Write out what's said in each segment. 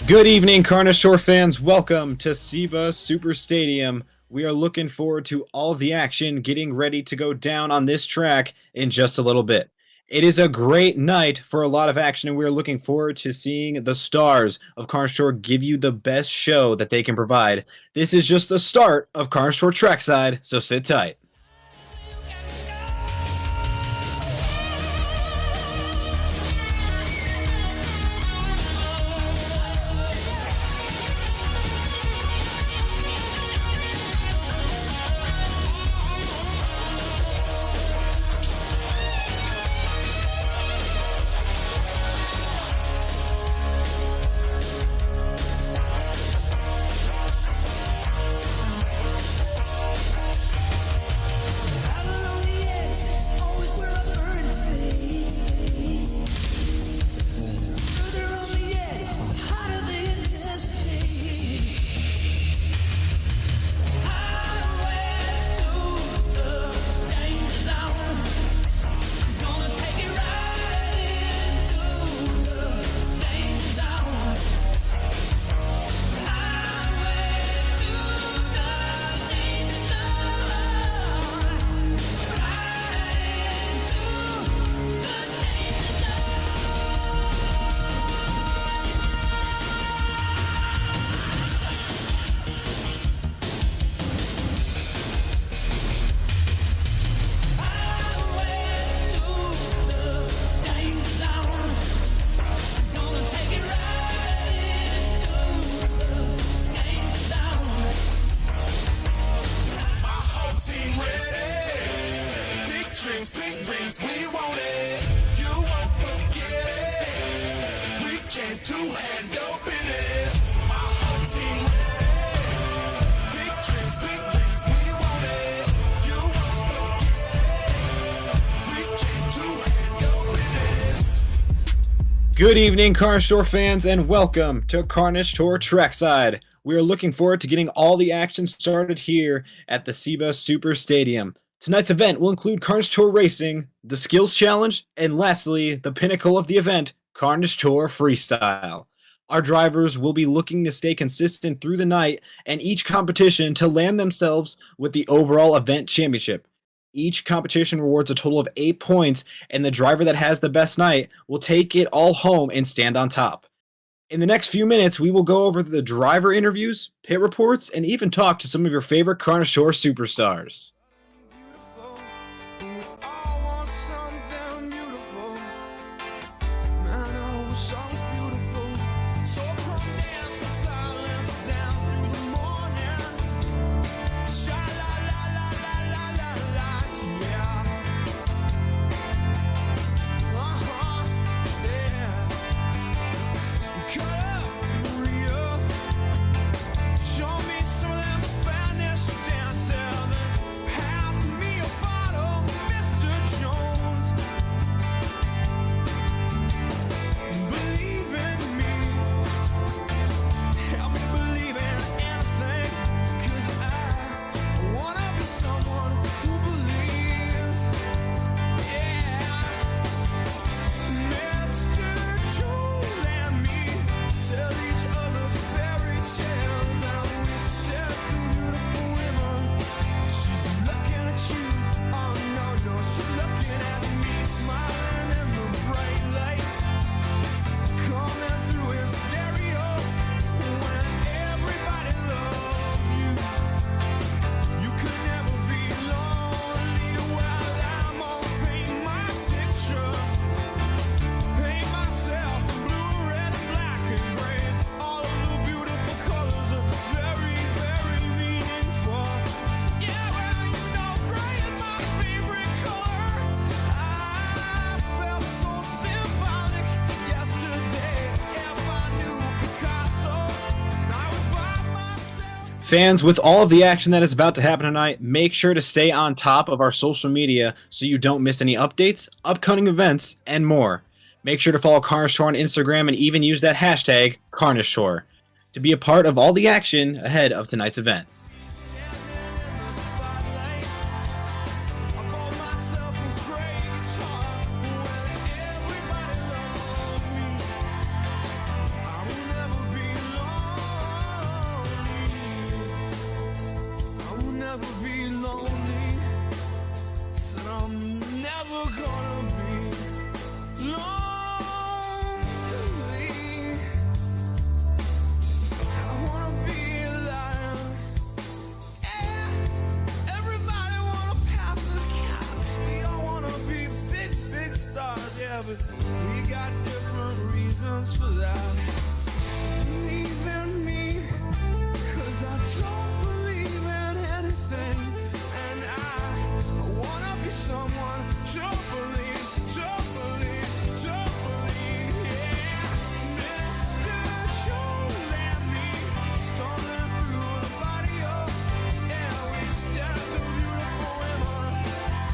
Good evening, Carnage Tour fans. Welcome to SEBA Super Stadium. We are looking forward to all of the action getting ready to go down on this track in just a little bit. It is a great night for a lot of action, and we are looking forward to seeing the stars of Carnage Tour give you the best show that they can provide. This is just the start of Carnage Tour Trackside, so sit tight. Good evening, Carnage Tour fans, and welcome to Carnage Tour Trackside. We are looking forward to getting all the action started here at the SEBA Super Stadium. Tonight's event will include Carnage Tour Racing, the Skills Challenge, and lastly, the pinnacle of the event, Carnage Tour Freestyle. Our drivers will be looking to stay consistent through the night and each competition to land themselves with the overall event championship. Each competition rewards a total of 8 points, and the driver that has the best night will take it all home and stand on top. In the next few minutes, we will go over the driver interviews, pit reports, and even talk to some of your favorite Carnage Tour superstars. Fans, with all of the action that is about to happen tonight, make sure to stay on top of our social media so you don't miss any updates, upcoming events, and more. Make sure to follow Carnage Tour on Instagram and even use that hashtag, Carnage Tour, to be a part of all the action ahead of tonight's event. Be yeah, but we got different reasons for that. Believe in me, 'cause I don't believe in anything, and I wanna be someone. Don't believe, don't believe, don't believe, yeah. Mr. Jones and me, stumbling through the barrio, and we step the beautiful women.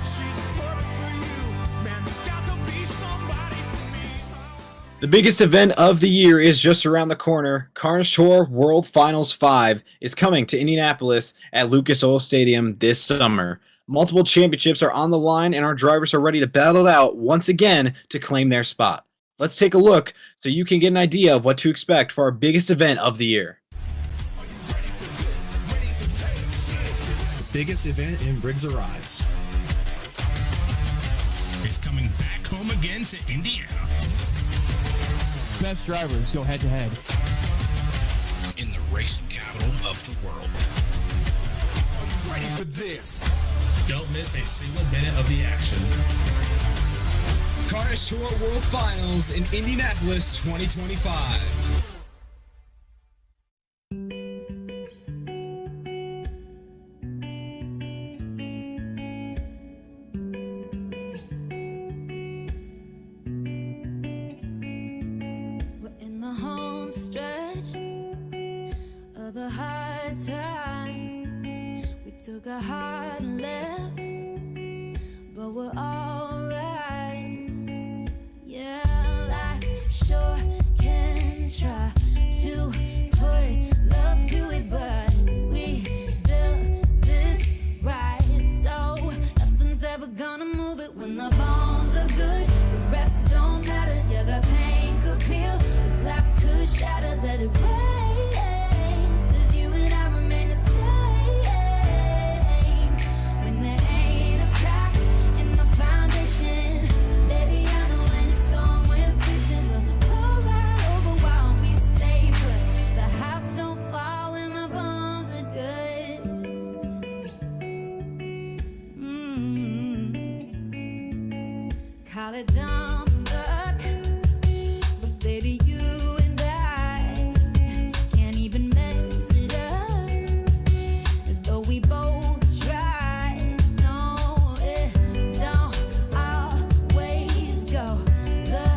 She's perfect for you, man. There's got to be somebody for me. The biggest event of the year is just around the corner. Carnage Tour World Finals 5 is coming to Indianapolis at Lucas Oil Stadium this summer. Multiple championships are on the line, and our drivers are ready to battle it out once again to claim their spot. Let's take a look so you can get an idea of what to expect for our biggest event of the year. The biggest event in Rigs or Rides. It's coming back home again to Indiana. Best drivers go head to head. In the racing capital of the world. Ready for this? Don't miss a single minute of the action. Carnage Tour World Finals in Indianapolis 2025. We're in the home stretch of the hard times. We took a hard left, but we're alright. Yeah, life sure can try to put love to it, but we built this right, so nothing's ever gonna move it. When the bones are good, the rest don't matter. Yeah, the pain could peel, the glass could shatter. Let it rain, 'cause you and I remain the same. When there ain't a crack in the foundation, baby, I know when it's storm we're facing, we'll blow right over while we stay put. The house don't fall when the bones are good. Call it dumb luck, but baby, you and I can't even mess it up. Though we both try, no, it don't always go the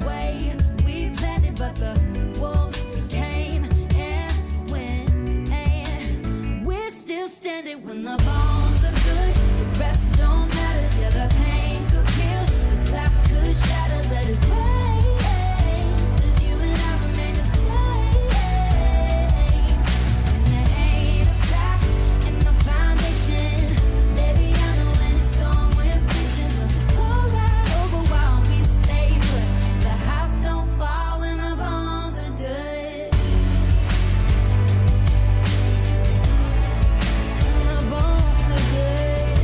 way we planned it. But the wolves came and went, and we're still standing. When the bones are good, the rest don't matter. Yeah, the pain could peel, the glass could shatter. Let it rain, 'cause you and I remain the same. When there ain't a crack in the foundation, baby, I know when it's storm we're facing, we'll blow right over while we stay put. The house don't fall when the bones are good. When the bones are good.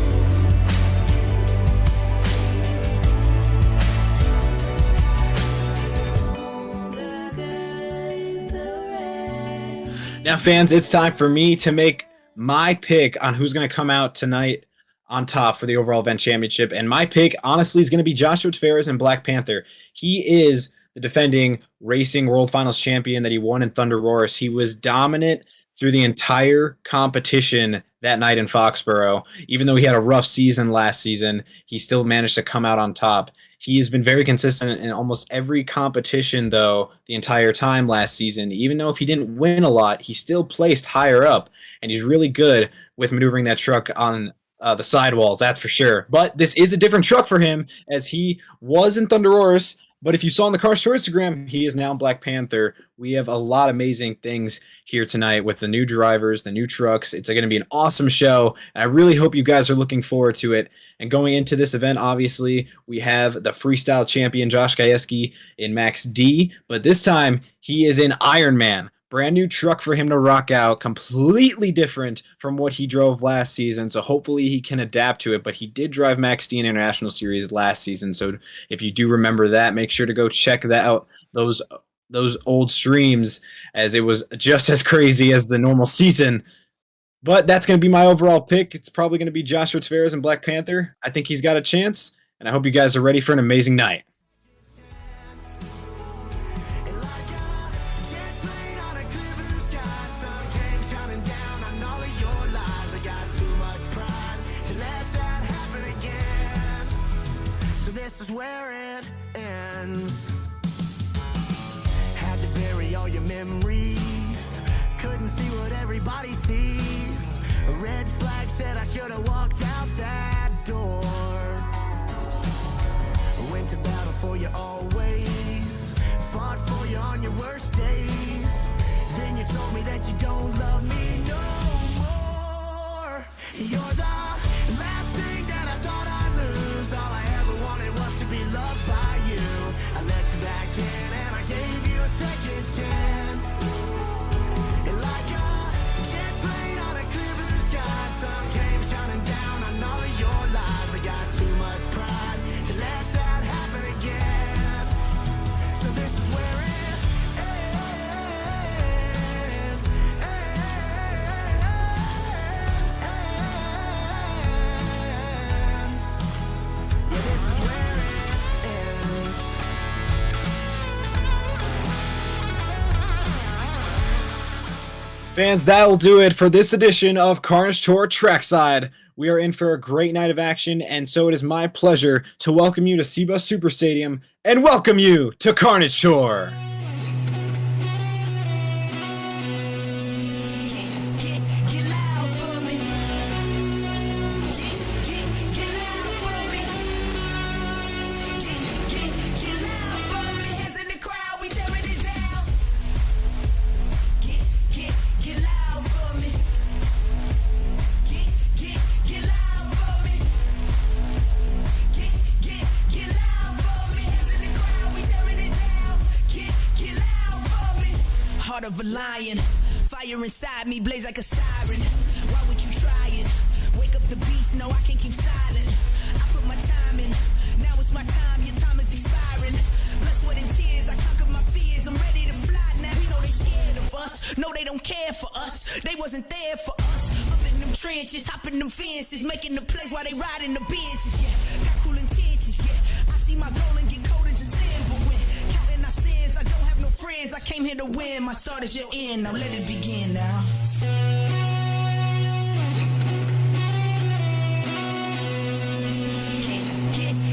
Bones are good, the rest. Now, fans, it's time for me to make my pick on who's going to come out tonight on top for the overall event championship. And my pick, honestly, is going to be Joshua Tavarez and Black Panther. He is the defending Racing World Finals champion that he won in Thunder Roars. He was dominant through the entire competition that night in Foxborough. Even though he had a rough season last season, he still managed to come out on top. He has been very consistent in almost every competition, though, the entire time last season. Even though if he didn't win a lot, he still placed higher up, and he's really good with maneuvering that truck on the sidewalls, that's for sure. But this is a different truck for him, as he was in Thunder Roars. But if you saw on the Carnage Tour Instagram, he is now in Black Panther. We have a lot of amazing things here tonight with the new drivers, the new trucks. It's going to be an awesome show, and I really hope you guys are looking forward to it. And going into this event, obviously, we have the freestyle champion, Josh Gajewski, in Max D, but this time he is in Iron Man. Brand new truck for him to rock out, completely different from what he drove last season, so hopefully he can adapt to it. But he did drive Max D in International Series last season, so if you do remember that, make sure to go check that out, those old streams, as it was just as crazy as the normal season. But that's going to be my overall pick. It's probably going to be Joshua Tavarez and Black Panther. I think he's got a chance, and I hope you guys are ready for an amazing night. where it ends. Had to bury all your memories. Couldn't see what everybody sees. A red flag said I should have walked out that door. Went to battle for you always. Fought for you on your worst days. Then you told me that you don't love me no more. You're the last thing that I thought I'd lose. All I ever wanted was to be loved by you. I let you back in and I gave you a second chance. And like a jet plane on a clear blue sky, sun came shining down on all of your lies. I got too much pride to let that happen again. So this is where it ends. Yeah, this is where it ends. Fans, that will do it for this edition of Carnage Tour Trackside. We are in for a great night of action, and so it is my pleasure to welcome you to SeaBus Super Stadium and welcome you to Carnage Tour. Get loud for me. Get loud for me. Get loud for me. Hands in the crowd, we tearing it down. Get loud for me. Get loud for me. Get loud for me. Hands in the crowd, we tearing it down. Get loud for me. Heart of a lion. Fire inside me, blaze like a siren. Why would you try it? Wake up the beast, no, I can't keep silent. I put my time in, now it's my time, your time is expiring. Blood, sweat, and tears, I conquered my fears, I'm ready to fly now. We know they scared of us, no, they don't care for us. They wasn't there for us. Up in them trenches, hopping them fences, making the plays while they riding the benches, yeah. Got cool intentions, yeah. I see my goal and get coded to sin, but when counting our sins, I don't have no friends. I came here to win, my start is your end, now let it begin now.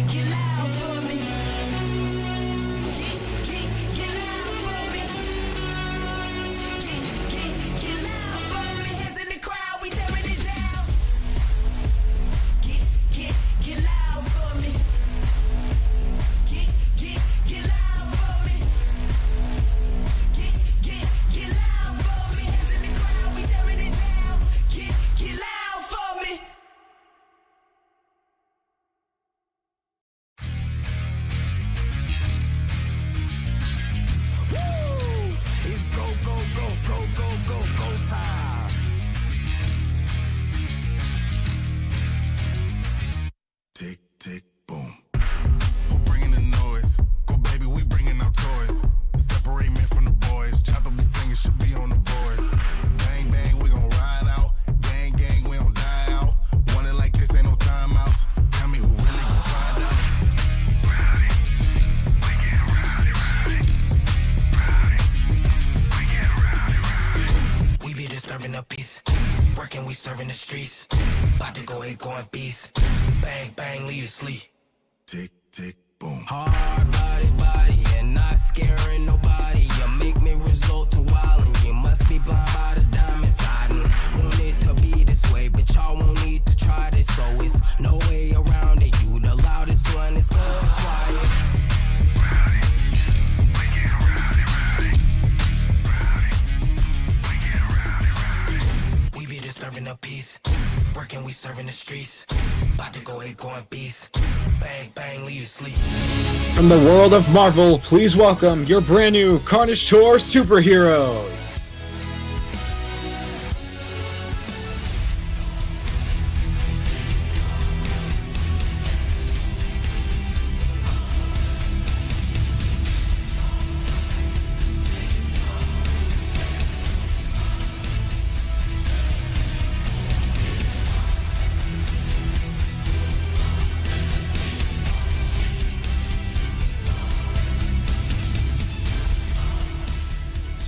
Get loud for me. Get loud for me. Get loud for me. Hands in the crowd, we tearing it down. Get loud for me. Get loud for me. Get loud for me. Hands in the crowd, we tearing it down. Get loud for me. Woo! It's go time. Tick, tick, boom. Who bringing the noise? Go baby, we bringing our toys. Separate men from the boys. Chopper be singing, should be on the voice. Bang, bang, we gon' ride out. Gang, gang, we don't die out. Want it like this, ain't no timeouts. Tell me who really gon' find out. We be disturbing the peace. Working, we serving the streets. About to go ape, going beast. Bang, bang, leave you sleep. Tick, tick, boom. Hard body, and not scaring nobody. You make me result to wild, and you must be blind by the diamonds. I didn't want it to be this way, but y'all won't need to try this, so it's no way around it. You the loudest one, it's going quiet. We be disturbing the peace. Working, we serving the streets. About to go ape, going beast. Bang, bang, leave you sleep. From the world of Marvel, please welcome your brand new Carnage Tour superheroes.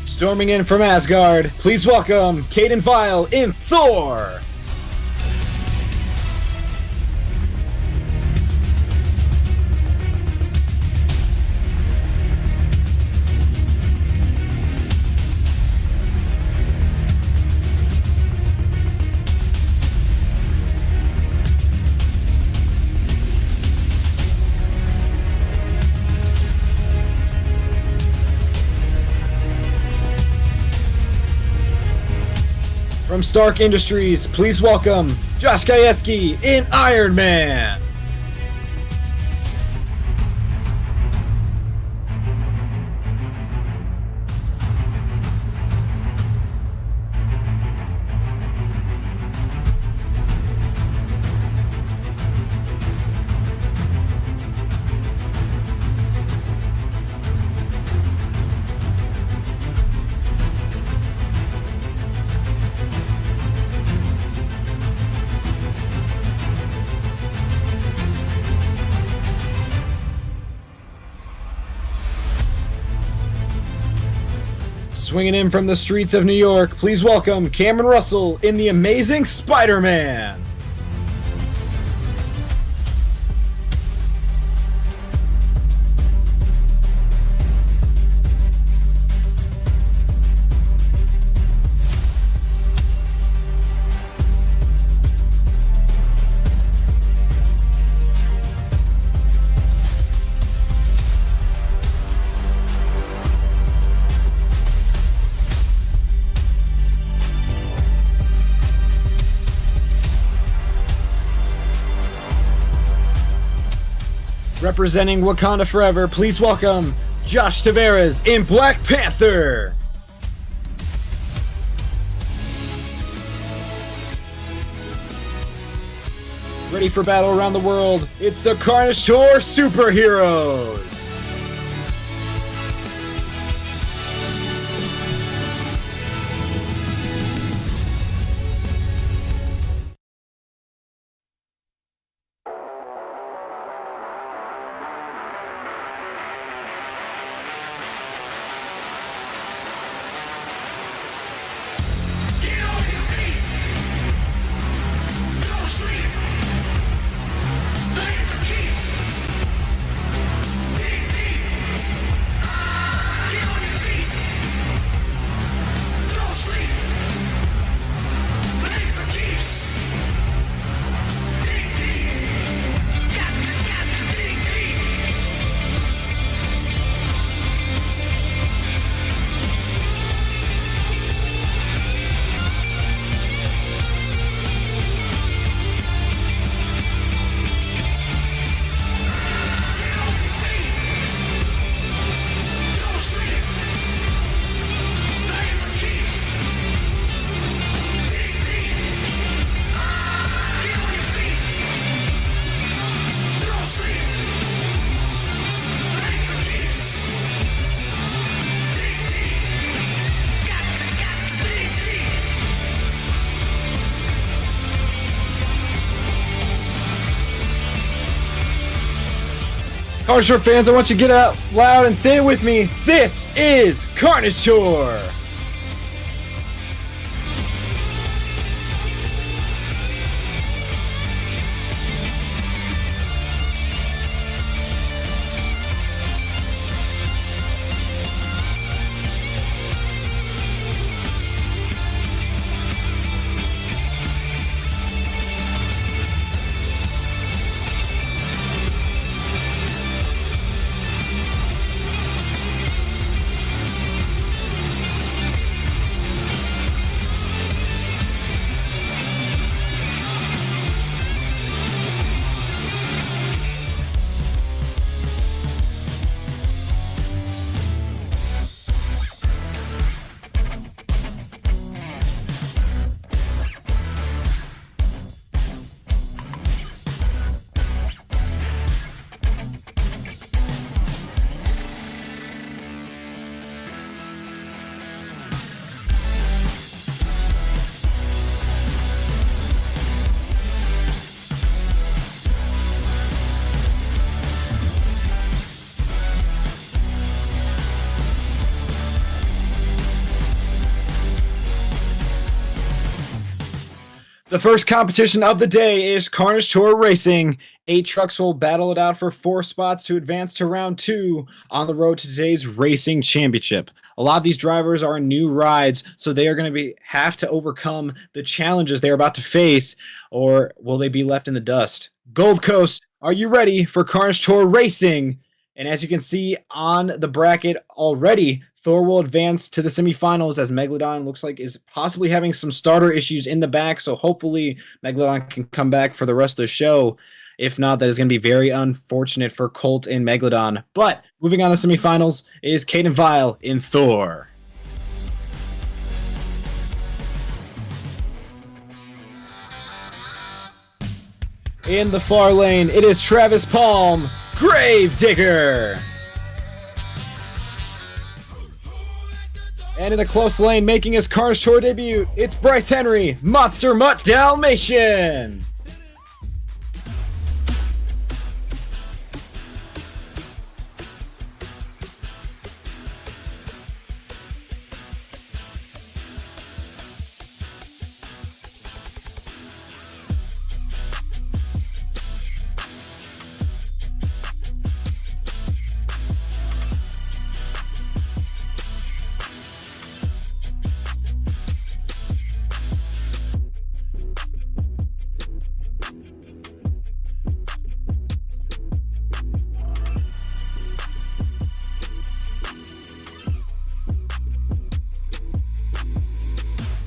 Storming in from Asgard, please welcome Kaden Vial in Thor. From Stark Industries, please welcome Josh Gajewski in Iron Man. Swinging in from the streets of New York, please welcome Kamryn Russell in The Amazing Spider-Man. Representing Wakanda Forever, please welcome Josh Tavarez in Black Panther. Ready for battle around the world, it's the Carnage Tour Superheroes. Carnage Tour fans, I want you to get out loud and say it with me. This is Carnage Tour. The first competition of the day is Carnage Tour Racing. 8 trucks will battle it out for 4 spots to advance to round 2 on the road to today's racing championship. A lot of these drivers are new rides, so they are going to have to overcome the challenges they're about to face, or will they be left in the dust? Gold Coast, are you ready for Carnage Tour Racing? And as you can see on the bracket already, Thor will advance to the semifinals as Megalodon looks like is possibly having some starter issues in the back. So hopefully Megalodon can come back for the rest of the show. If not, that is going to be very unfortunate for Colt and Megalodon. But moving on to semifinals is Kaden Vial in Thor. In the far lane, it is Travis Palm, Gravedigger. And in the close lane, making his Carnage Tour debut, it's Bryce Henry, Monster Mutt Dalmation.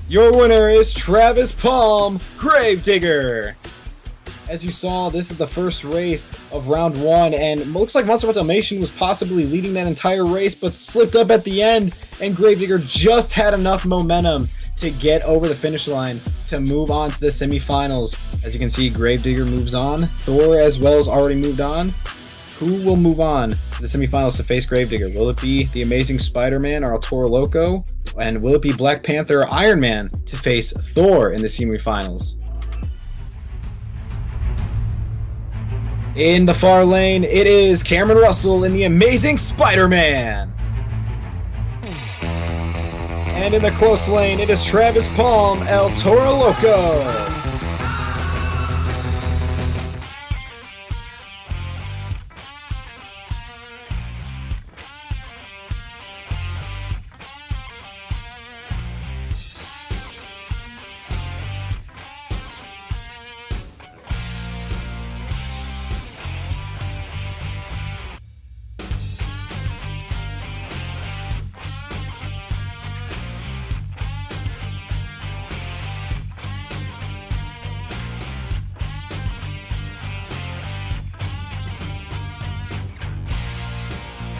Your winner is Travis Palm, Gravedigger. As you saw, this is the first race of round 1, and it looks like Monster Mutt Dalmation was possibly leading that entire race, but slipped up at the end, and Gravedigger just had enough momentum to get over the finish line to move on to the semifinals. As you can see, Gravedigger moves on. Thor as well has already moved on. Who will move on to the semifinals to face Gravedigger? Will it be the Amazing Spider-Man or Toro Loco? And will it be Black Panther or Iron Man to face Thor in the semifinals? In the far lane, it is Kamryn Russell in the Amazing Spider-Man. And in the close lane, it is Travis Palm, El Toro Loco.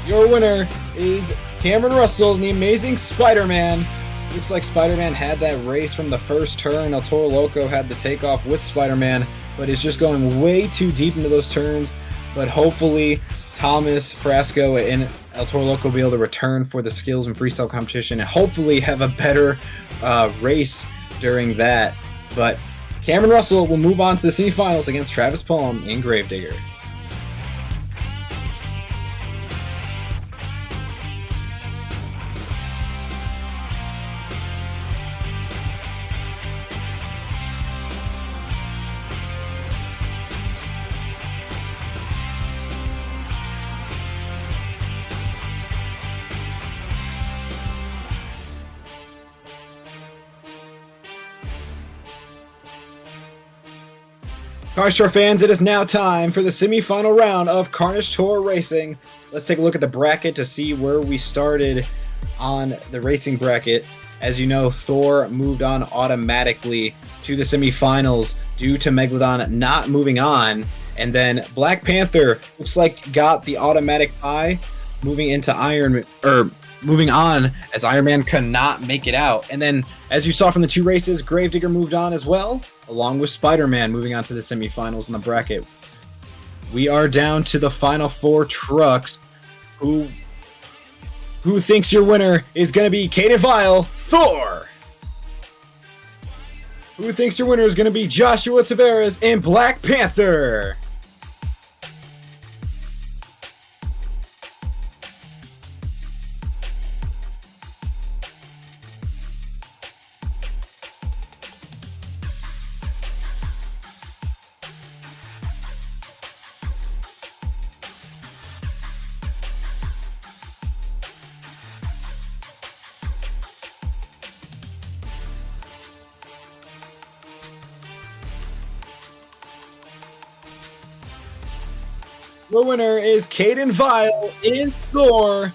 Your winner is Kamryn Russell in the Amazing Spider-Man. Looks like Spider-Man had that race from the first turn. El Toro Loco had the takeoff with Spider-Man, but is just going way too deep into those turns. But hopefully, Thomas, Frasco, and El Toro Loco will be able to return for the skills and freestyle competition and hopefully have a better race during that. But Kamryn Russell will move on to the semifinals against Travis Palm in Gravedigger. Carnage Tour fans, it is now time for the semifinal round of Carnage Tour Racing. Let's take a look at the bracket to see where we started on the racing bracket. As you know, Thor moved on automatically to the semifinals due to Megalodon not moving on. And then Black Panther looks like got the automatic bye, moving on as Iron Man could not make it out. And then, as you saw from the two races, Gravedigger moved on as well, along with Spider-Man moving on to the semifinals in the bracket. We are down to the final 4 trucks. Who thinks your winner is going to be Kaden Vial, Thor? Who thinks your winner is going to be Joshwa Tavarez and Black Panther? The winner is Kaden Vial in Thor.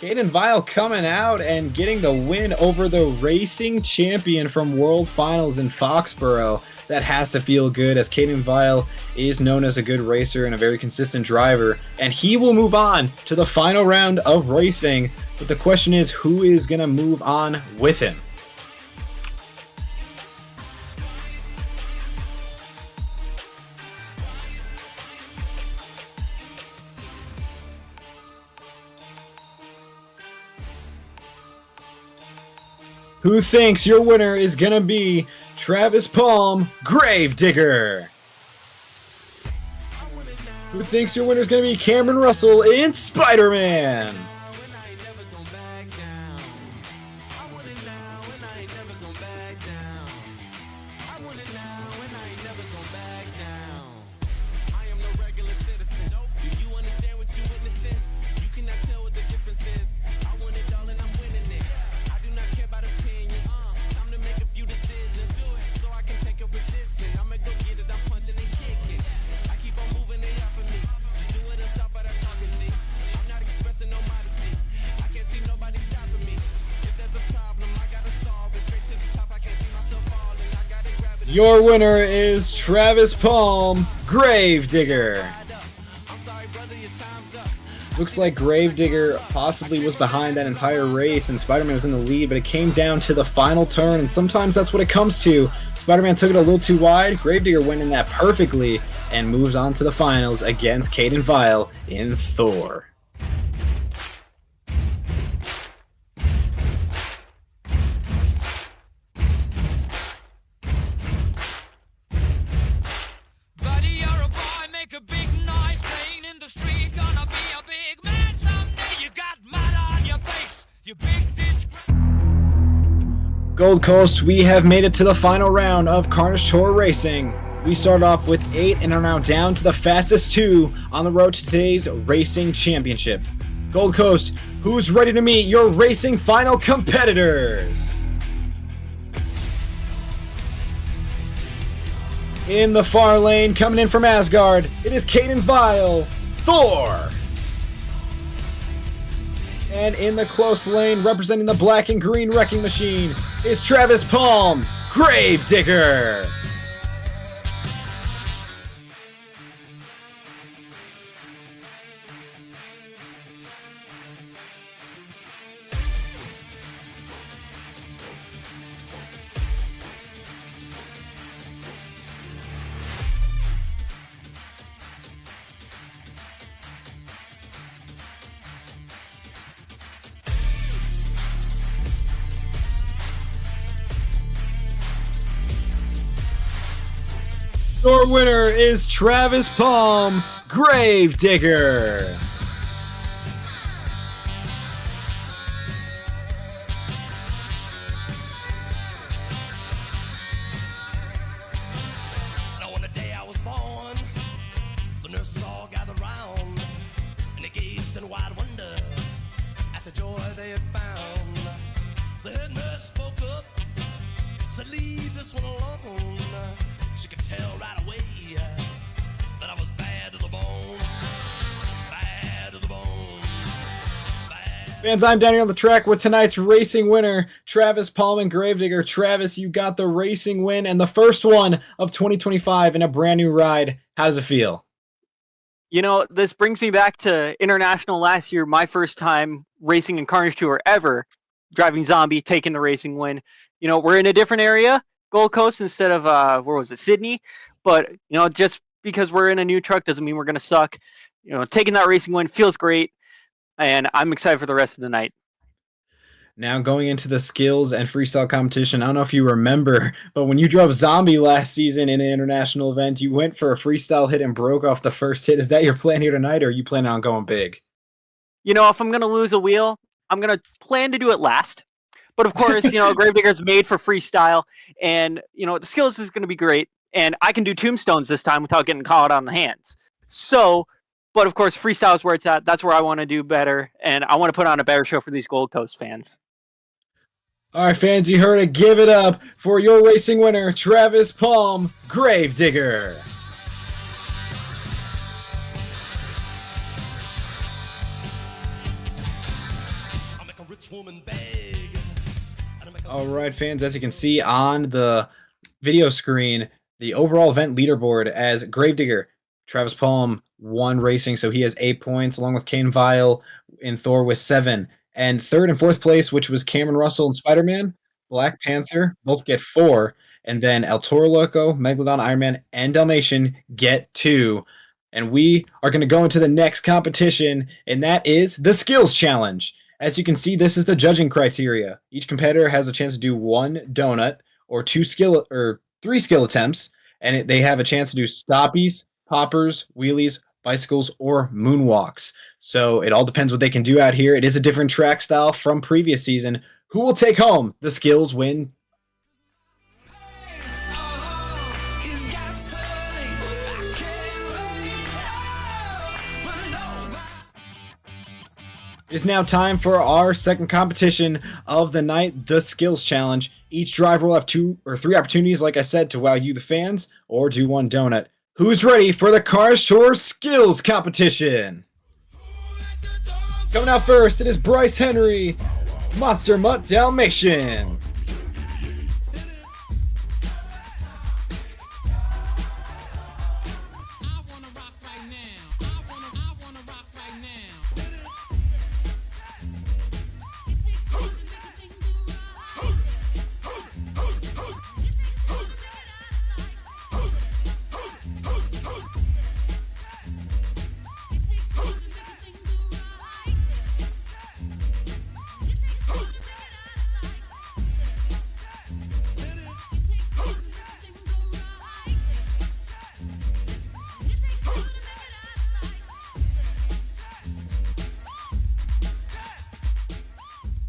Kaden Vial coming out and getting the win over the racing champion from World Finals in Foxborough. That has to feel good, as Kaden Vial is known as a good racer and a very consistent driver, and he will move on to the final round of racing. But the question is, who is going to move on with him? Who thinks your winner is going to be Travis Palm, Gravedigger? Who thinks your winner is going to be Cameron Russell in Spider-Man? Your winner is Travis Palm, Gravedigger. Looks like Gravedigger possibly was behind that entire race and Spider-Man was in the lead, but it came down to the final turn, and sometimes that's what it comes to. Spider-Man took it a little too wide. Gravedigger went in that perfectly and moves on to the finals against Kaden Vial in Thor. Gold Coast, we have made it to the final round of Carnage Tour Racing. We start off with 8 and are now down to the fastest 2 on the road to today's racing championship. Gold Coast, who's ready to meet your racing final competitors? In the far lane, coming in from Asgard, it is Kaden Vial, Thor. And in the close lane, representing the black and green wrecking machine, is Travis Palm, Gravedigger. Your winner is Travis Palm, Gravedigger. Now on the day I was born, the nurses all gathered round, and they gazed in wide wonder at the joy they had found. The head nurse spoke up, said, "Leave this one alone." She could tell right away that I was bad to the bone. Bad to the bone. Fans, I'm down here on the track with tonight's racing winner, Travis Palm and Gravedigger. Travis, you got the racing win and the first one of 2025 in a brand new ride. How does it feel? You know, this brings me back to International last year, my first time racing in Carnage Tour ever, driving Zombie, taking the racing win. You know, we're in a different area, Gold Coast instead of where was it, Sydney, but you know, just because we're in a new truck doesn't mean we're gonna suck. You know, taking that racing win feels great, and I'm excited for the rest of the night. Now going into the skills and freestyle competition, I don't know if you remember, but when you drove Zombie last season in an international event, you went for a freestyle hit and broke off the first hit. Is that your plan here tonight, or are you planning on going big? You know, if I'm gonna lose a wheel, I'm gonna plan to do it last. But of course, you know, Gravedigger's made for freestyle, and you know, the skills is going to be great, and I can do tombstones this time without getting caught on the hands. So, but of course, freestyle is where it's at. That's where I want to do better, and I want to put on a better show for these Gold Coast fans. All right, fans, you heard it. Give it up for your racing winner, Travis Palm, Gravedigger. All right, fans, as you can see on the video screen, the overall event leaderboard as Gravedigger, Travis Palm won racing, so he has 8 points, along with Kane Vial and Thor with 7. And third and fourth place, which was Cameron Russell and Spider-Man, Black Panther, both get 4. And then El Toro Loco, Megalodon, Iron Man, and Dalmation get 2. And we are going to go into the next competition, and that is the Skills Challenge. As you can see, this is the judging criteria. Each competitor has a chance to do 1 donut or 3 skill attempts, and they have a chance to do stoppies, poppers, wheelies, bicycles, or moonwalks. So it all depends what they can do out here. It is a different track style from previous season. Who will take home the skills win? It is now time for our second competition of the night, the Skills Challenge. Each driver will have 2 or 3 opportunities, like I said, to wow you the fans or do 1 donut. Who's ready for the Carnage Tour Skills Competition? Coming out first, it is Bryce Henry, Monster Mutt Dalmation.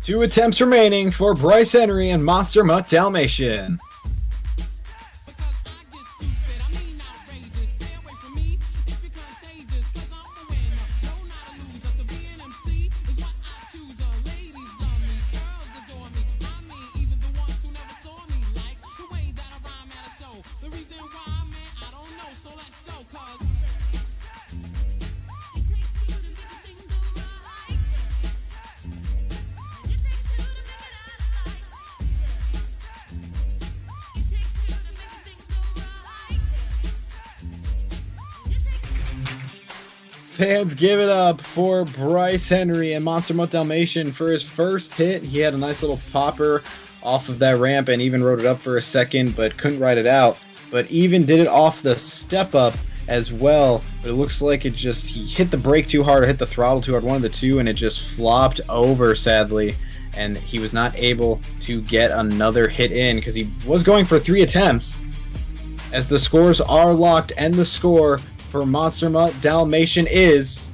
Two attempts remaining for Bryce Henry and Monster Mutt Dalmation. Fans, give it up for Bryce Henry and Monster Mutt Dalmation for his first hit. He had a nice little popper off of that ramp and even rode it up for a second, but couldn't ride it out. But even did it off the step up as well. But it looks like he hit the brake too hard or hit the throttle too hard, one of the two, and it just flopped over, sadly. And he was not able to get another hit in because he was going for 3 attempts. As the scores are locked, and the score for Monster Mutt Dalmation is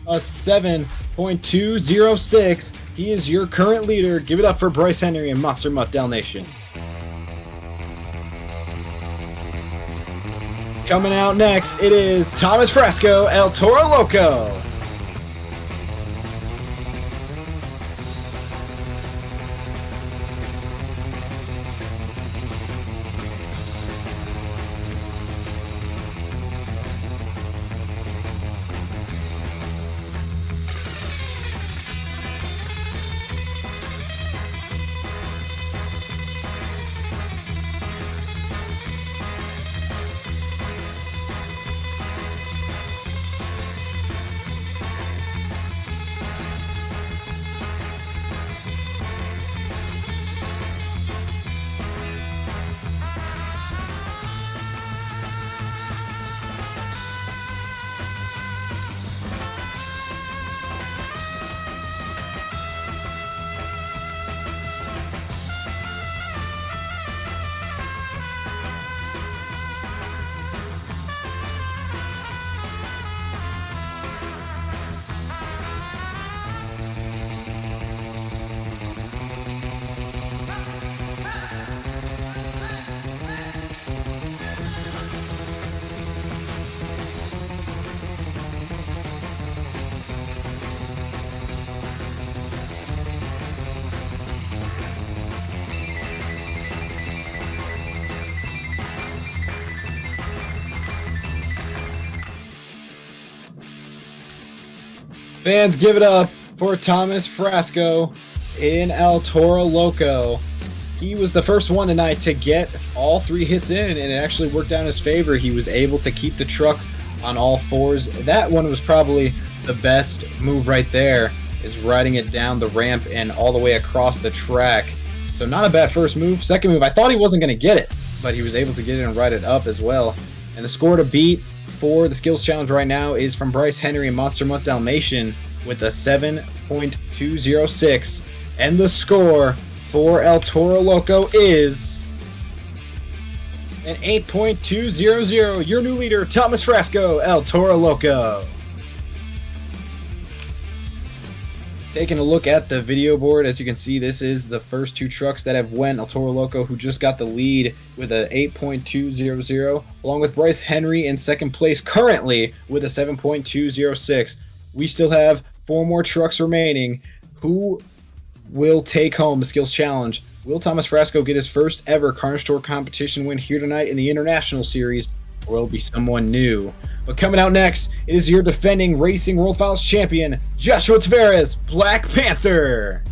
a 7.206. He is your current leader. Give it up for Bryce Henry and Monster Mutt Dalmation. Coming out next, it is Thomas Frasco, El Toro Loco. Fans, give it up for Thomas Frasco in El Toro Loco. He was the first one tonight to get all 3 hits in, and it actually worked out in his favor. He was able to keep the truck on all 4s. That one was probably the best move right there, is riding it down the ramp and all the way across the track. So not a bad first move. Second move, I thought he wasn't going to get it, but he was able to get it and ride it up as well. And the score to beat for the skills challenge right now is from Bryce Henry and Monster Mutt Dalmation with a 7.206. And the score for El Toro Loco is an 8.200. Your new leader, Thomas Frasco, El Toro Loco. Taking a look at the video board, as you can see, this is the first 2 trucks that have went. El Toro Loco, who just got the lead with a 8.200, along with Bryce Henry in second place currently with a 7.206. We still have 4 more trucks remaining. Who will take home the skills challenge? Will Thomas Frasco get his first ever Carnage Tour competition win here tonight in the International Series, or will it be someone new? But coming out next, it is your defending Racing World Finals champion, Joshwa Tavarez, Black Panther.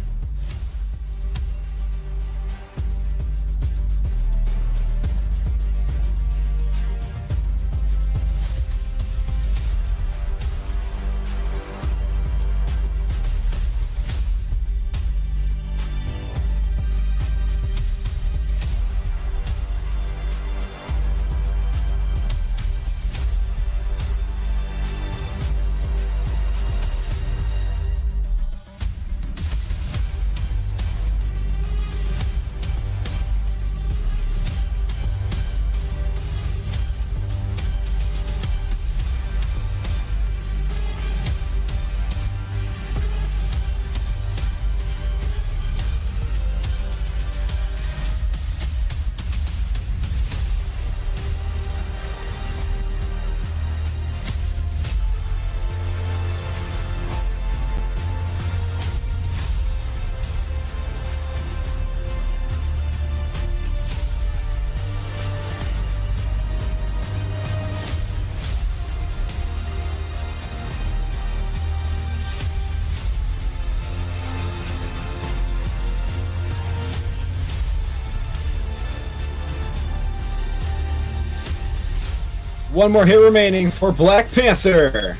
One more hit remaining for Black Panther.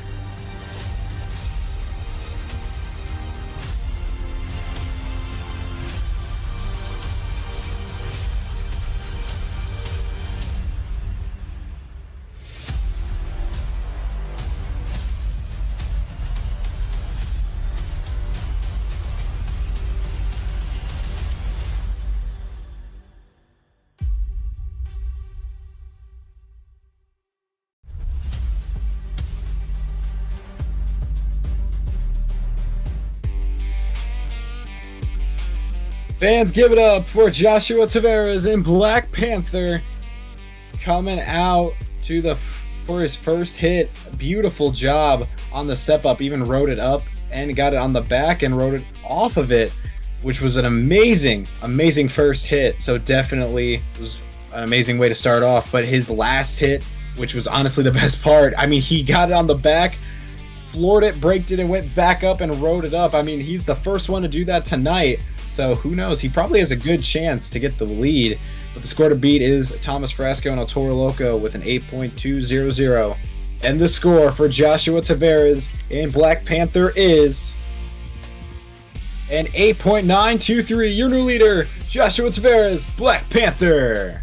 Fans, give it up for Joshwa Tavarez in Black Panther, coming out to for his first hit. Beautiful job on the step up, even rode it up and got it on the back and rode it off of it, which was an amazing first hit. So definitely was an amazing way to start off. But his last hit, which was honestly the best part, I mean, he got it on the back, floored it, braked it, and went back up and rode it up. I mean, he's the first one to do that tonight. So who knows? He probably has a good chance to get the lead. But the score to beat is Thomas Frasco and El Toro Loco with an 8.200. And the score for Joshwa Tavarez in Black Panther is an 8.923. Your new leader, Joshwa Tavarez, Black Panther.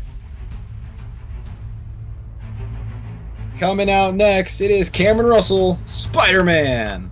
Coming out next, it is Kamryn Russell, Spider-Man.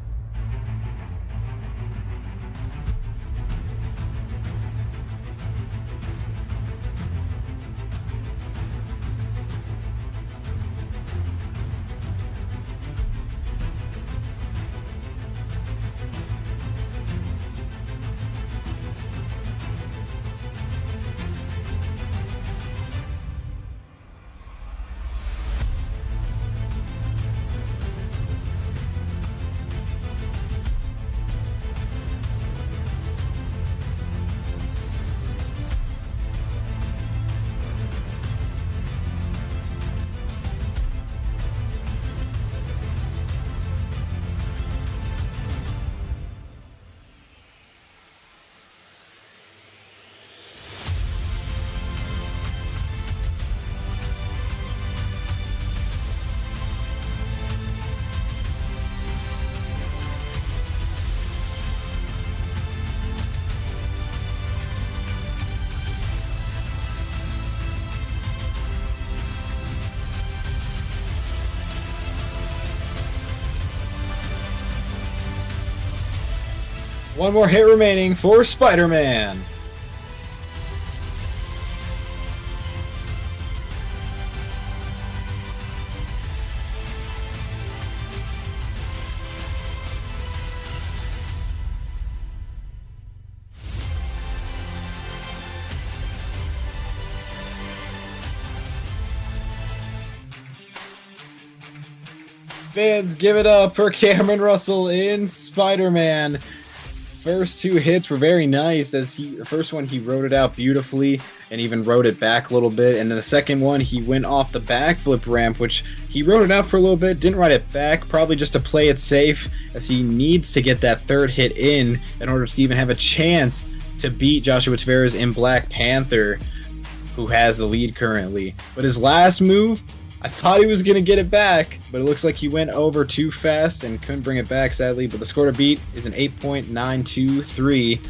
One more hit remaining for Spider-Man. Fans, give it up for Cameron Russell in Spider-Man. First two hits were very nice, as the first one he wrote it out beautifully and even wrote it back a little bit, and then the second one he went off the backflip ramp, which he wrote it out for a little bit, didn't write it back, probably just to play it safe, as he needs to get that third hit in order to even have a chance to beat Joshua Tavarez in Black Panther, who has the lead currently. But his last move, I thought he was going to get it back, but it looks like he went over too fast and couldn't bring it back, sadly. But the score to beat is an 8.923.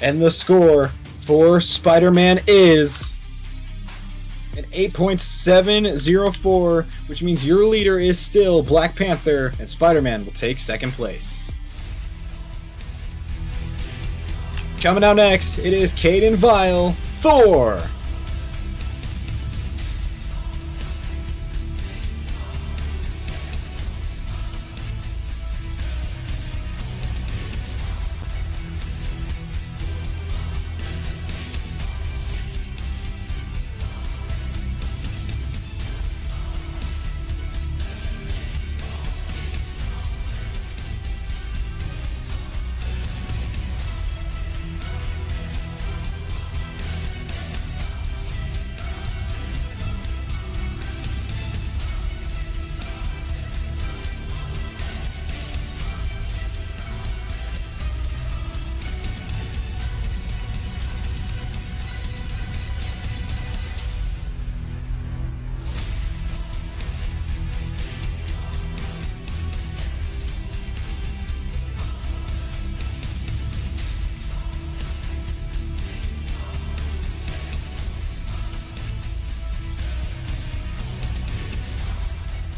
And the score for Spider-Man is an 8.704, which means your leader is still Black Panther, and Spider-Man will take second place. Coming out next, it is Kaden Vial, Thor.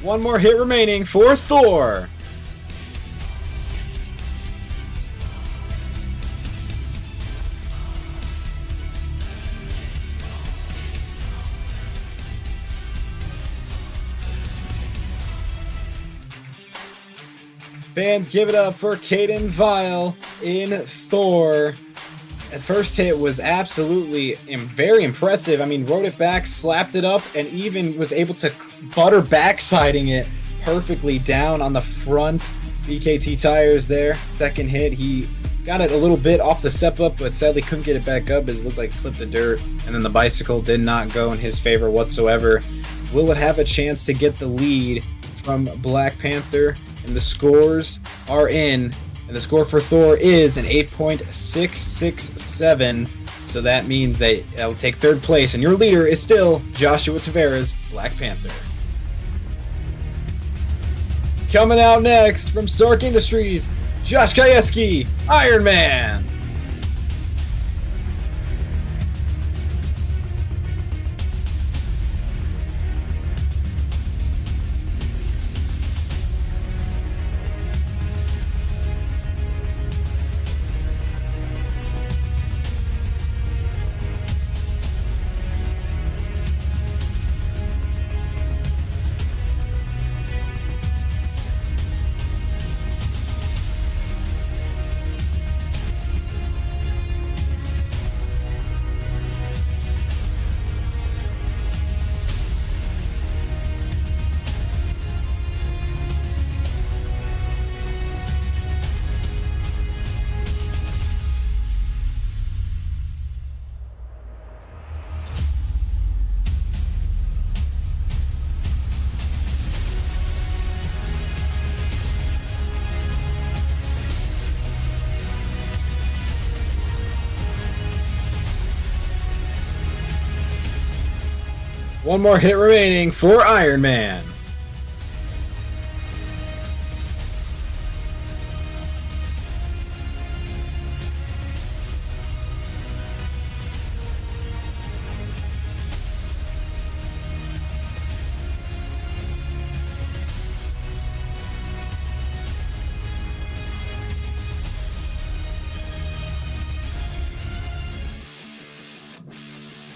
One more hit remaining for Thor. Fans, give it up for Kaden Vial in Thor. That first hit was absolutely very impressive. I mean, wrote it back, slapped it up, and even was able to butter backsiding it perfectly down on the front BKT tires there. Second hit, he got it a little bit off the step up, but sadly couldn't get it back up as it looked like it clipped the dirt. And then the bicycle did not go in his favor whatsoever. Will it have a chance to get the lead from Black Panther? And the scores are in. And the score for Thor is an 8.667. So that means that will take third place. And your leader is still Joshua Tavarez, Black Panther. Coming out next from Stark Industries, Josh Gajewski, Iron Man. One more hit remaining for Iron Man.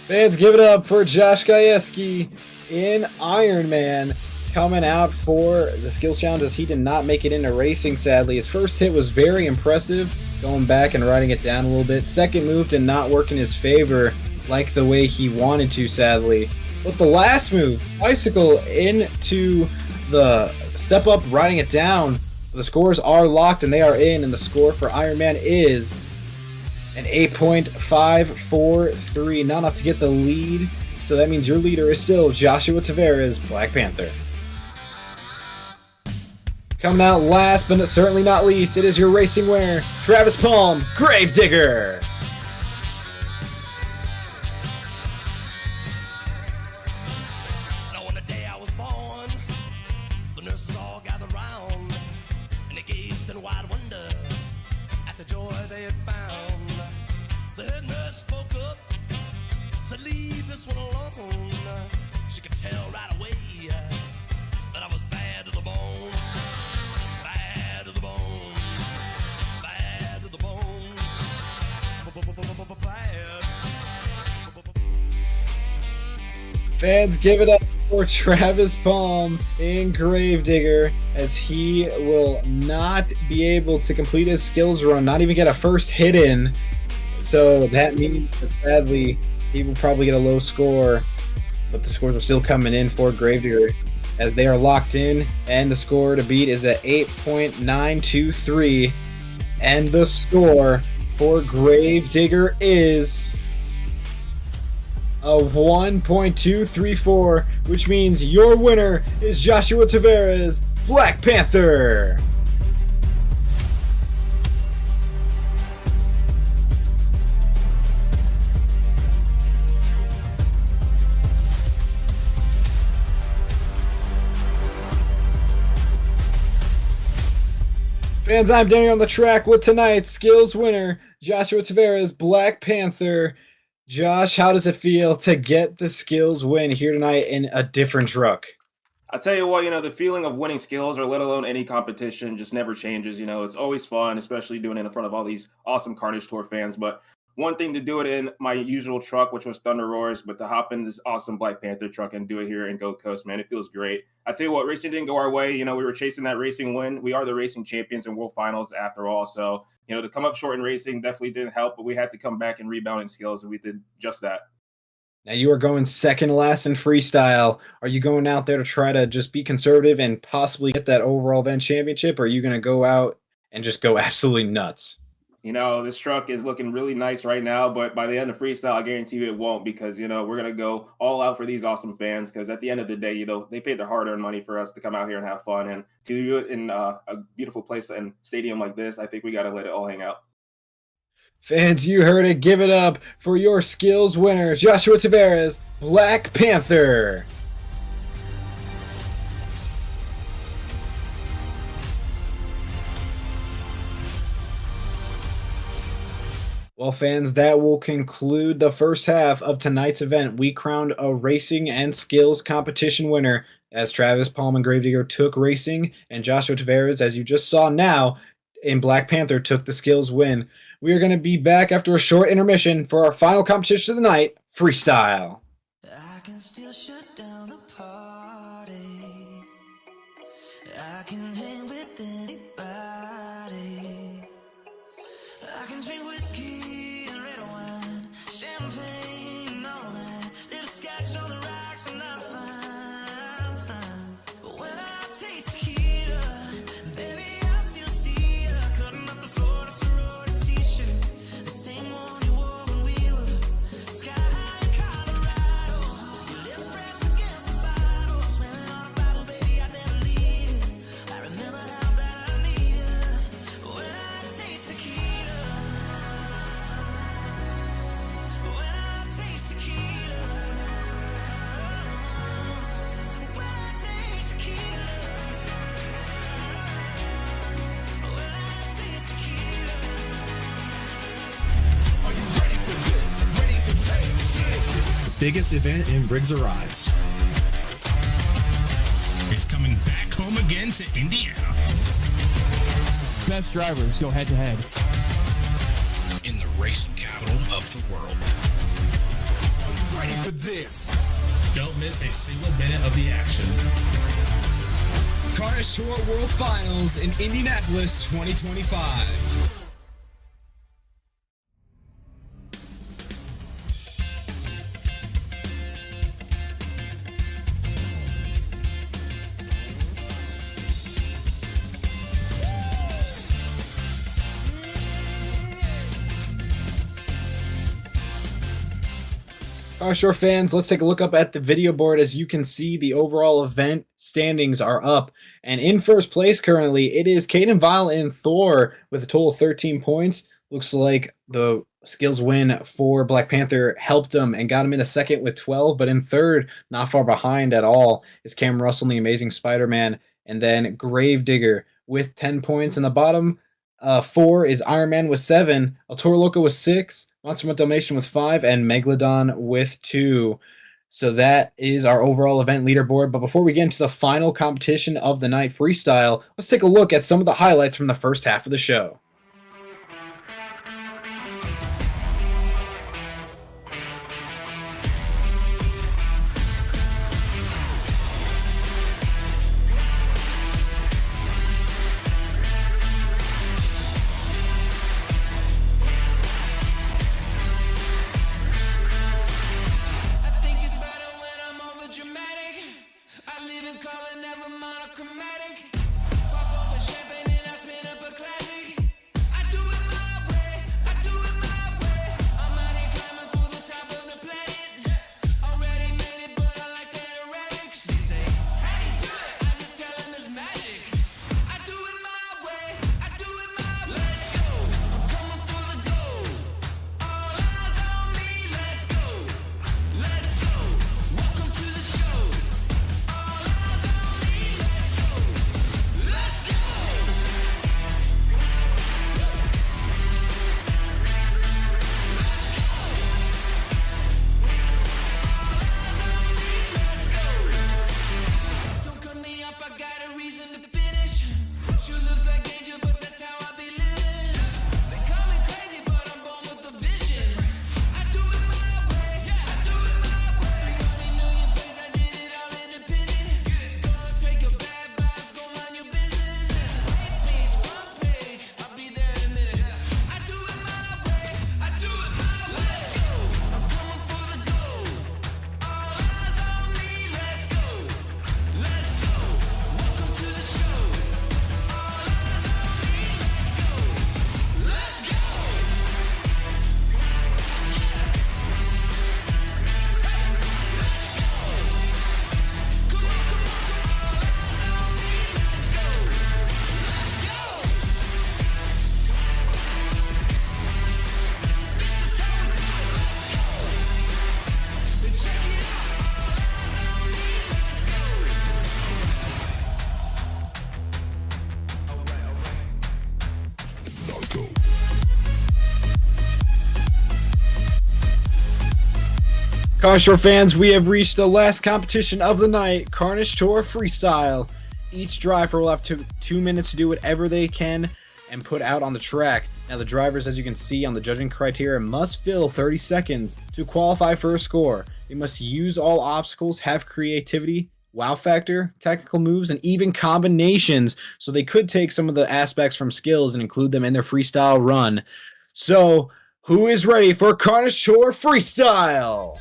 Fans, give it up for Josh Gajewski in Iron Man, coming out for the skills challenge as he did not make it into racing, sadly. His first hit was very impressive, going back and writing it down a little bit. Second move did not work in his favor like the way he wanted to, sadly. But the last move, bicycle into the step up, writing it down. The scores are locked and they are in, and the score for Iron Man is an 8.543, not enough to get the lead, so that means your leader is still Joshua Tavarez, Black Panther. Coming out last, but certainly not least, it is your racing winner, Travis Palm, Gravedigger. Now on the day I was born, the nurses all gathered round, and they gazed in wide wonder at the joy they had found. The head nurse spoke up, said, "Leave this one alone." She could tell right away that I was bad to the bone, bad to the bone, bad to the bone, bad. Fans, give it up for Travis Palm in Gravedigger, as he will not be able to complete his skills run, not even get a first hit in. So that means that sadly he will probably get a low score, but the scores are still coming in for Gravedigger as they are locked in, and the score to beat is at 8.923, and the score for Gravedigger is a 1.234, which means your winner is Joshua Tavarez, Black Panther. Fans, I'm down here on the track with tonight's skills winner, Joshua Tavarez, Black Panther. Josh, how does it feel to get the skills win here tonight in a different truck? I tell you what, the feeling of winning skills, or let alone any competition, just never changes. It's always fun, especially doing it in front of all these awesome Carnage Tour fans. But one thing to do it in my usual truck, which was Thunder Roars, but to hop in this awesome Black Panther truck and do it here in Gold Coast, man, it feels great. I tell you what, racing didn't go our way. We were chasing that racing win. We are the racing champions in World Finals after all. So, to come up short in racing definitely didn't help, but we had to come back and rebound in skills, and we did just that. Now you are going second last in freestyle. Are you going out there to try to just be conservative and possibly get that overall event championship, or are you going to go out and just go absolutely nuts? This truck is looking really nice right now, but by the end of freestyle, I guarantee you it won't, because, we're going to go all out for these awesome fans, because at the end of the day, they paid their hard-earned money for us to come out here and have fun, and to do it in a beautiful place and stadium like this, I think we got to let it all hang out. Fans, you heard it. Give it up for your skills winner, Joshua Tavarez, Black Panther. Well, fans, that will conclude the first half of tonight's event. We crowned a racing and skills competition winner, as Travis Palm and Gravedigger took racing, and Joshua Tavarez, as you just saw now, in Black Panther, took the skills win. We are going to be back after a short intermission for our final competition of the night, freestyle. I can still shut down a party. I can hang with anybody. I can drink whiskey and red wine, champagne all night, little scotch on the rocks, and I'm fine, I'm fine. But when I taste tequila, baby, I still see you cutting up the floor in a sorority t-shirt, the same one you wore when we were sky high in Colorado. Your lips pressed against the bottle, swimming on a Bible, baby, I never leave it. I remember how bad I need you when I taste tequila. When I taste tequila. When I taste tequila. When I taste tequila. Are you ready for this? Ready to take chances? Biggest event in Briggs or Odds. It's coming back home again to Indiana. Best drivers go head to head. In the racing capital of the world. ready for this. Don't miss a single minute of the action. Carnage Tour World Finals in Indianapolis 2025. Shore fans, let's take a look up at the video board. As you can see, the overall event standings are up. And in first place currently, it is Kaden, Vial, and Thor with a total of 13 points. Looks like the skills win for Black Panther helped him and got him in a second with 12. But in third, not far behind at all, is Kamryn and the Amazing Spider-Man. And then Gravedigger with 10 points. In the bottom 4 is Iron Man with 7, Toro Loco with 6, Mutt Dalmation with 5, and Megalodon with 2. So that is our overall event leaderboard. But before we get into the final competition of the night, freestyle, let's take a look at some of the highlights from the first half of the show. I think it's better when I'm over dramatic. I live in color, never monochromatic. Pop open champagne and I spin up a classic. I do it my way, I do it my way. I'm out here climbing through the top of the planet. Already made it, but I like that aerobics. They say, how do you do it? I just tell them it's magic. I do it my way, I do it my way. Let's go, I'm coming for the gold. All eyes on me, let's go. Let's go, welcome to the show. All eyes on me, let's go. Let's go. Let's go. Let's go. Don't cut me up, I got a reason to finish. Sure looks like danger, but that's how I be living. They call me crazy, but I'm born with a vision. I do it my way, I do it my way. 300 million plays, I did it all independent. Go take your bad vibes, go mind your business. Page, front page, I'll be there in a minute. I do it my way, I do it my way. Let's go, I'm coming for the gold. All eyes on me, let's go. Let's go, welcome to the show. All eyes on me, let's go. Let's go. Let's go. Come on, come on, all eyes on me, let's go. Let's go. This is how we do it, let's go. Then check it out, all eyes on me, let's go. All right. Loco. Carnage Tour fans, we have reached the last competition of the night, Carnage Tour Freestyle. Each driver will have 2 minutes to do whatever they can and put out on the track. Now the drivers, as you can see on the judging criteria, must fill 30 seconds to qualify for a score. They must use all obstacles, have creativity, wow factor, technical moves, and even combinations. So they could take some of the aspects from skills and include them in their freestyle run. So who is ready for Carnage Tour Freestyle?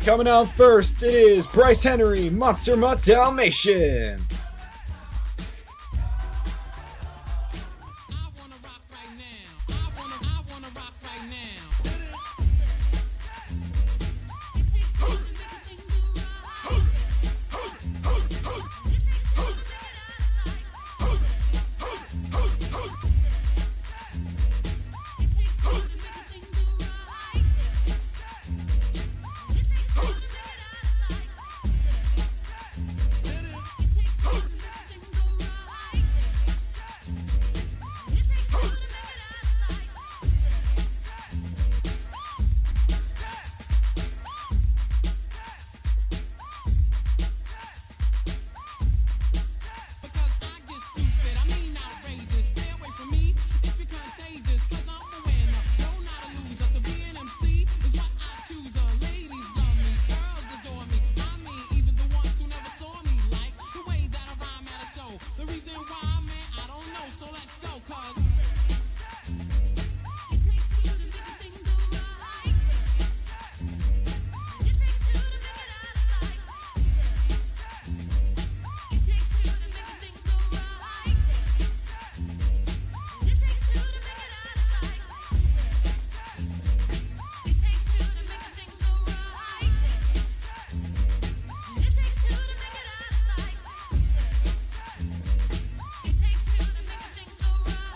Coming out first, it is Bryce Henry, Monster Mutt Dalmation.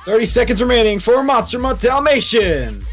30 seconds remaining for Monster Mutt Dalmation.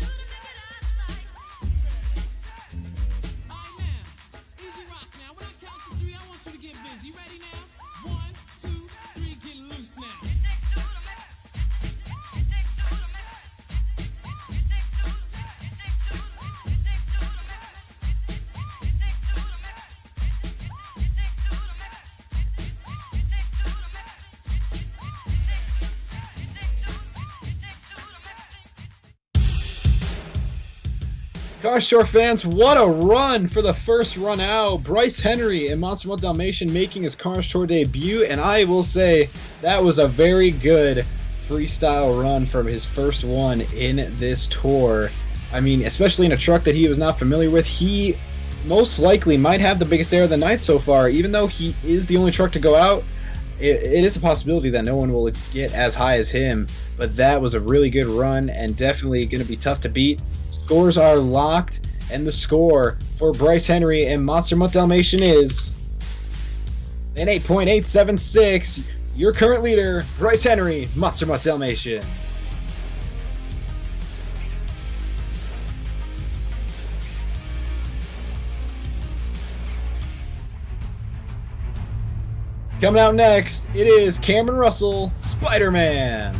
Gosh, Shore fans, what a run for the first run out. Bryce Henry and Monster Mutt Dalmation making his Carnage Tour debut, and I will say that was a very good freestyle run from his first one in this tour. I mean, especially in a truck that he was not familiar with, he most likely might have the biggest air of the night so far. Even though he is the only truck to go out, it is a possibility that no one will get as high as him, but that was a really good run and definitely going to be tough to beat. Scores are locked, and the score for Bryce Henry and Monster Mutt Dalmation is an 8.876. Your current leader, Bryce Henry, Monster Mutt Dalmation. Coming out next, it is Kamryn Russell, Spider-Man.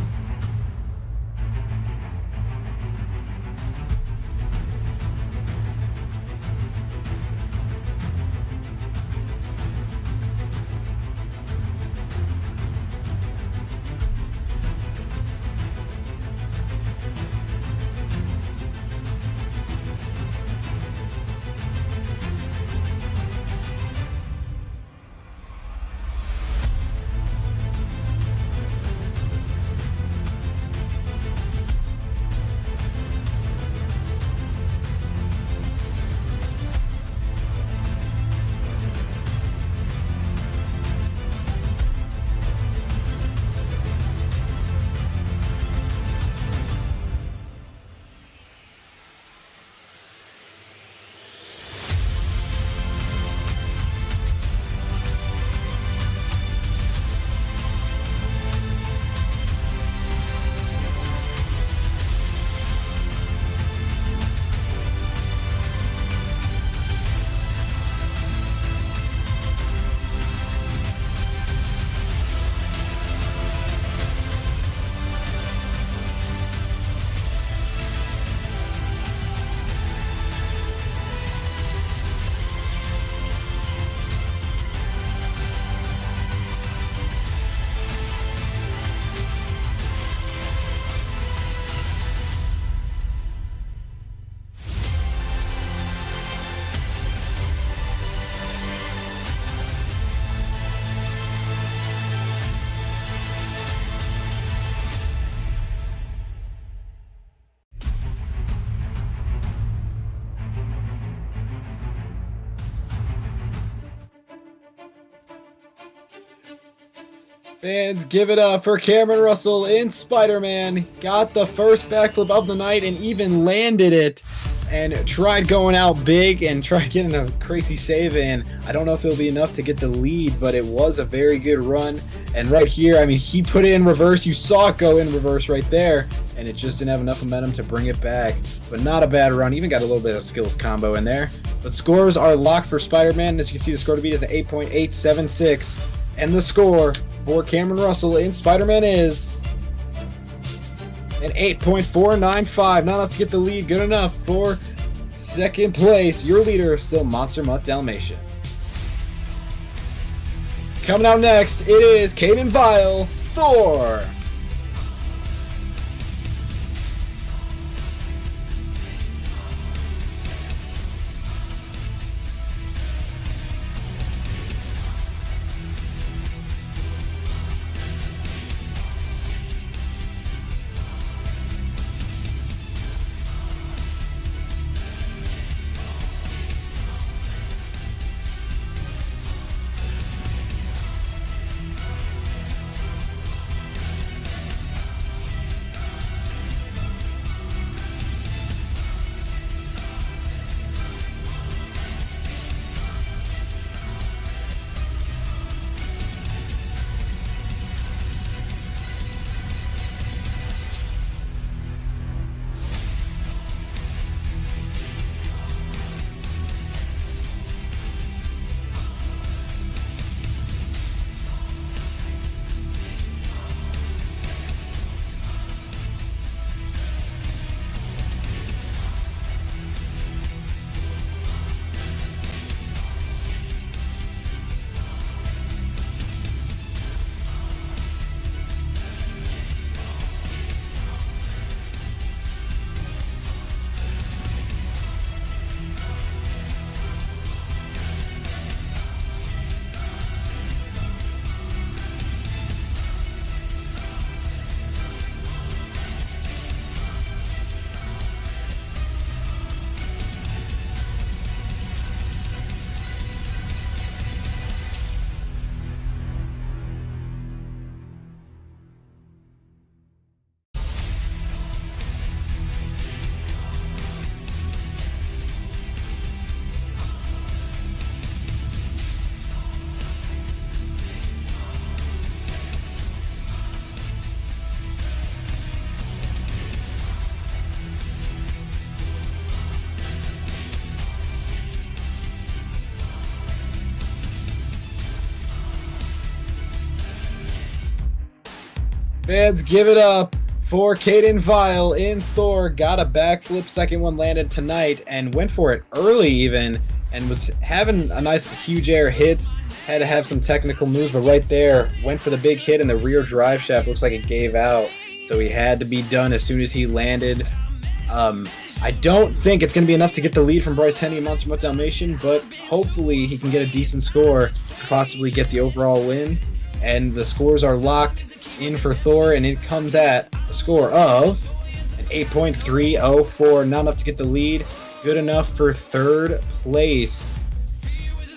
Fans, give it up for Kamryn Russell in Spider-Man. Got the first backflip of the night and even landed it. And tried going out big and tried getting a crazy save in. I don't know if it'll be enough to get the lead, but it was a very good run. And right here, I mean, he put it in reverse. You saw it go in reverse right there. And it just didn't have enough momentum to bring it back. But not a bad run. Even got a little bit of skills combo in there. But scores are locked for Spider-Man. As you can see, the score to beat is an 8.876. And the score for Kamryn Russell in Spider-Man is an 8.495. Not enough to get the lead. Good enough for second place. Your leader is still Monster Mutt Dalmation. Coming out next, it is Kaden Vial, Thor. Fans, give it up for Kaden Vial in Thor. Got a backflip, second one landed tonight, and went for it early even, and was having a nice huge air hits. Had to have some technical moves, but right there, went for the big hit in the rear drive shaft. Looks like it gave out, so he had to be done as soon as he landed. I don't think it's going to be enough to get the lead from Bryce Henry and Monster Mutt Dalmation, but hopefully he can get a decent score, possibly get the overall win. And the scores are locked in for Thor, and it comes at a score of an 8.304. Not enough to get the lead, good enough for third place.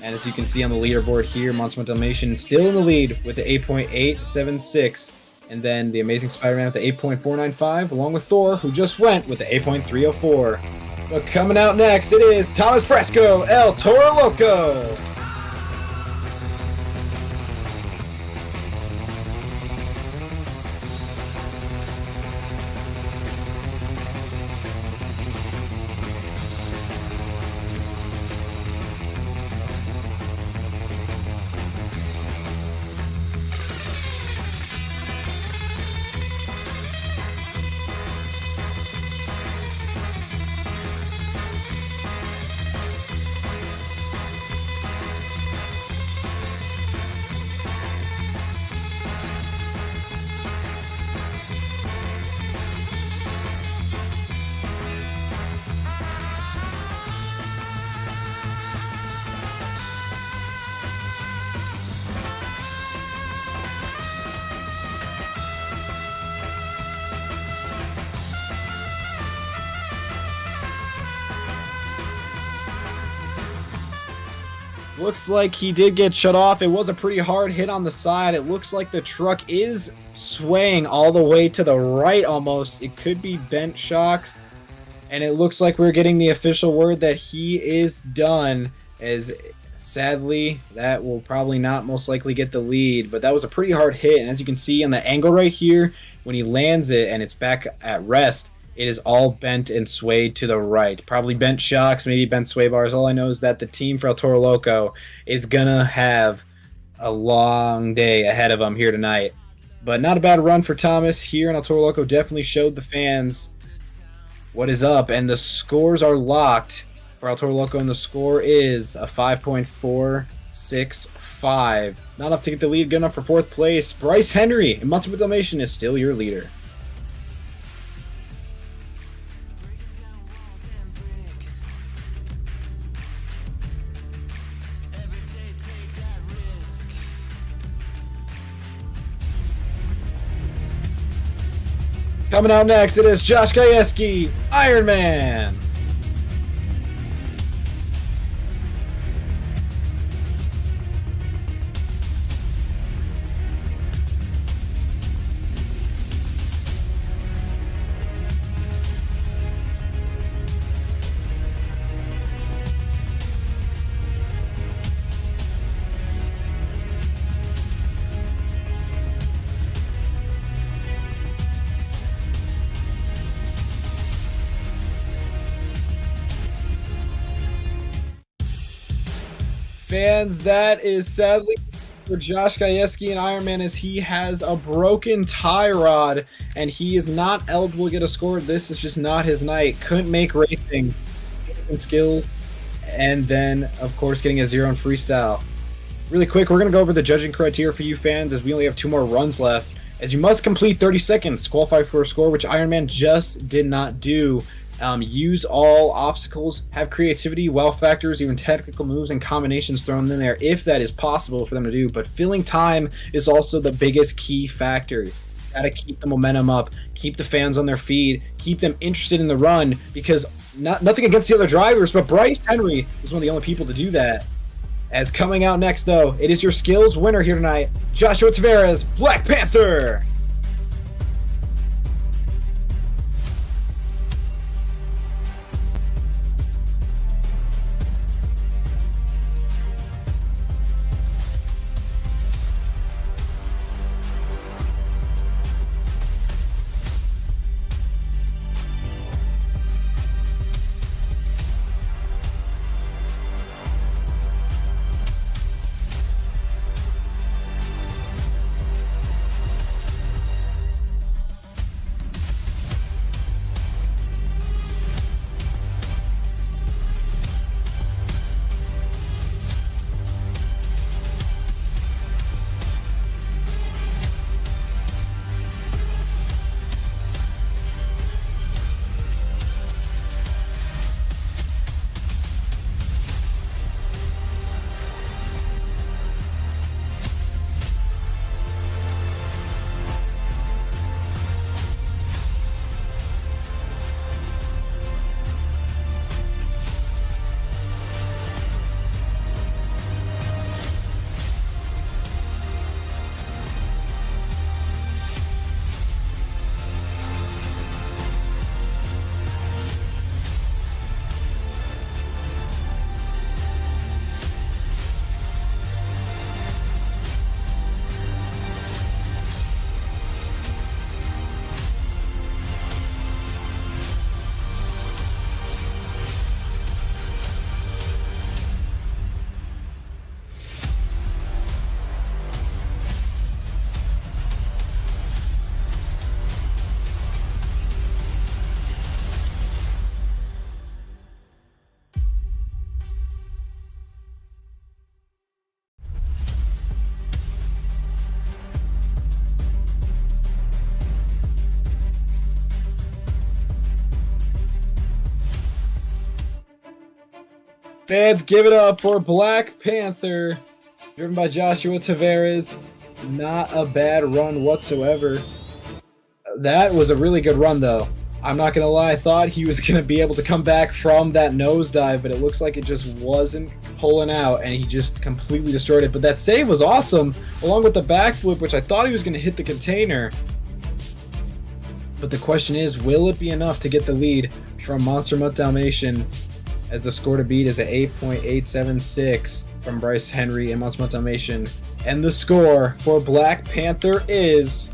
And as you can see on the leaderboard here, Monster Mutt Dalmation still in the lead with the 8.876. And then the Amazing Spider-Man with the 8.495, along with Thor, who just went with the 8.304. But coming out next, it is Thomas Frasco, El Toro Loco. Looks like he did get shut off. It was a pretty hard hit on the side. It looks like the truck is swaying all the way to the right almost. It could be bent shocks. And it looks like we're getting the official word that he is done, as sadly that will probably not most likely get the lead. But that was a pretty hard hit, and as you can see on the angle right here, when he lands it and it's back at rest, it is all bent and swayed to the right. Probably bent shocks, maybe bent sway bars. All I know is that the team for El Toro Loco is gonna have a long day ahead of them here tonight. But not a bad run for Thomas here, and El Toro Loco definitely showed the fans what is up. And the scores are locked for El Toro Loco, and the score is a 5.465. Not enough to get the lead, good enough for fourth place. Bryce Henry and Monster Mutt Dalmation is still your leader. Coming out next, it is Josh Gajewski, Iron Man. Fans, that is sadly for Josh Gajewski and Iron Man, as he has a broken tie rod and he is not eligible to get a score. This is just not his night. Couldn't make racing skills, and then of course getting a 0 in freestyle. Really quick, we're going to go over the judging criteria for you fans, as we only have 2 more runs left. As you must complete 30 seconds, qualify for a score, which Iron Man just did not do. Use all obstacles, have creativity, wow factors, even technical moves and combinations thrown in there if that is possible for them to do. But filling time is also the biggest key factor. Got to keep the momentum up, keep the fans on their feet, keep them interested in the run, because nothing against the other drivers, but Bryce Henry is one of the only people to do that. As coming out next, though, it is your skills winner here tonight, Joshua Tavarez, Black Panther. Fans, give it up for Black Panther, driven by Joshua Tavarez. Not a bad run whatsoever. That was a really good run, though. I'm not going to lie, I thought he was going to be able to come back from that nosedive, but it looks like it just wasn't pulling out, and he just completely destroyed it. But that save was awesome, along with the backflip, which I thought he was going to hit the container. But the question is, will it be enough to get the lead from Monster Mutt Dalmation, as the score to beat is at 8.876 from Bryce Henry and Monster Mutt Dalmation. And the score for Black Panther is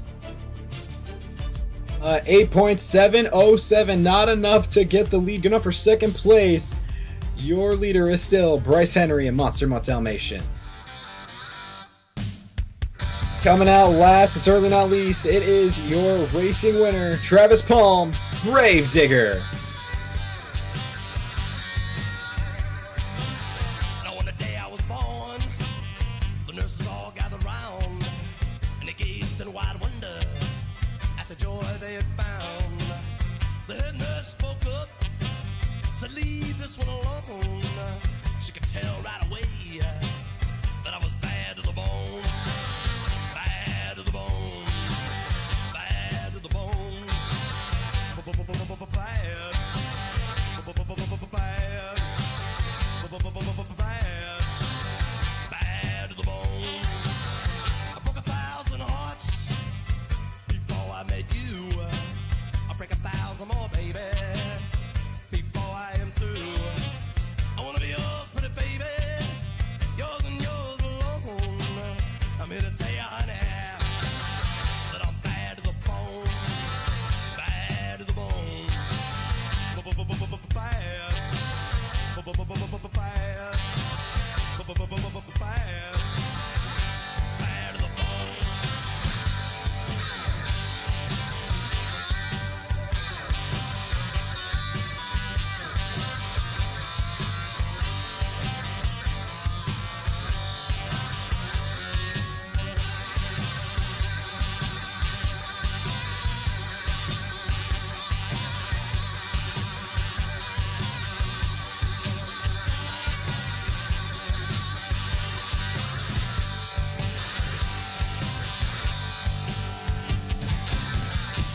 8.707. Not enough to get the lead. Good enough for second place. Your leader is still Bryce Henry and Monster Mutt Dalmation. Coming out last, but certainly not least, it is your racing winner, Travis Palm, Gravedigger. Now on the day I was born, the nurses all gathered round, and they gazed in wide wonder at the joy they had found. The head nurse spoke up, said, "Leave this one alone." She could tell right away that I was bad to the bone. Bad to the bone. Bad to the bone. Bad. Bad. Bad to the bone. I broke 1,000 hearts before I met you. I'll break 1,000 more, baby, before I am through. I wanna be yours, pretty baby, yours and yours alone. I'm here to tell you, honey, that I'm bad to the bone. Bad to the bone. Bad. Bad. Bad to the bone.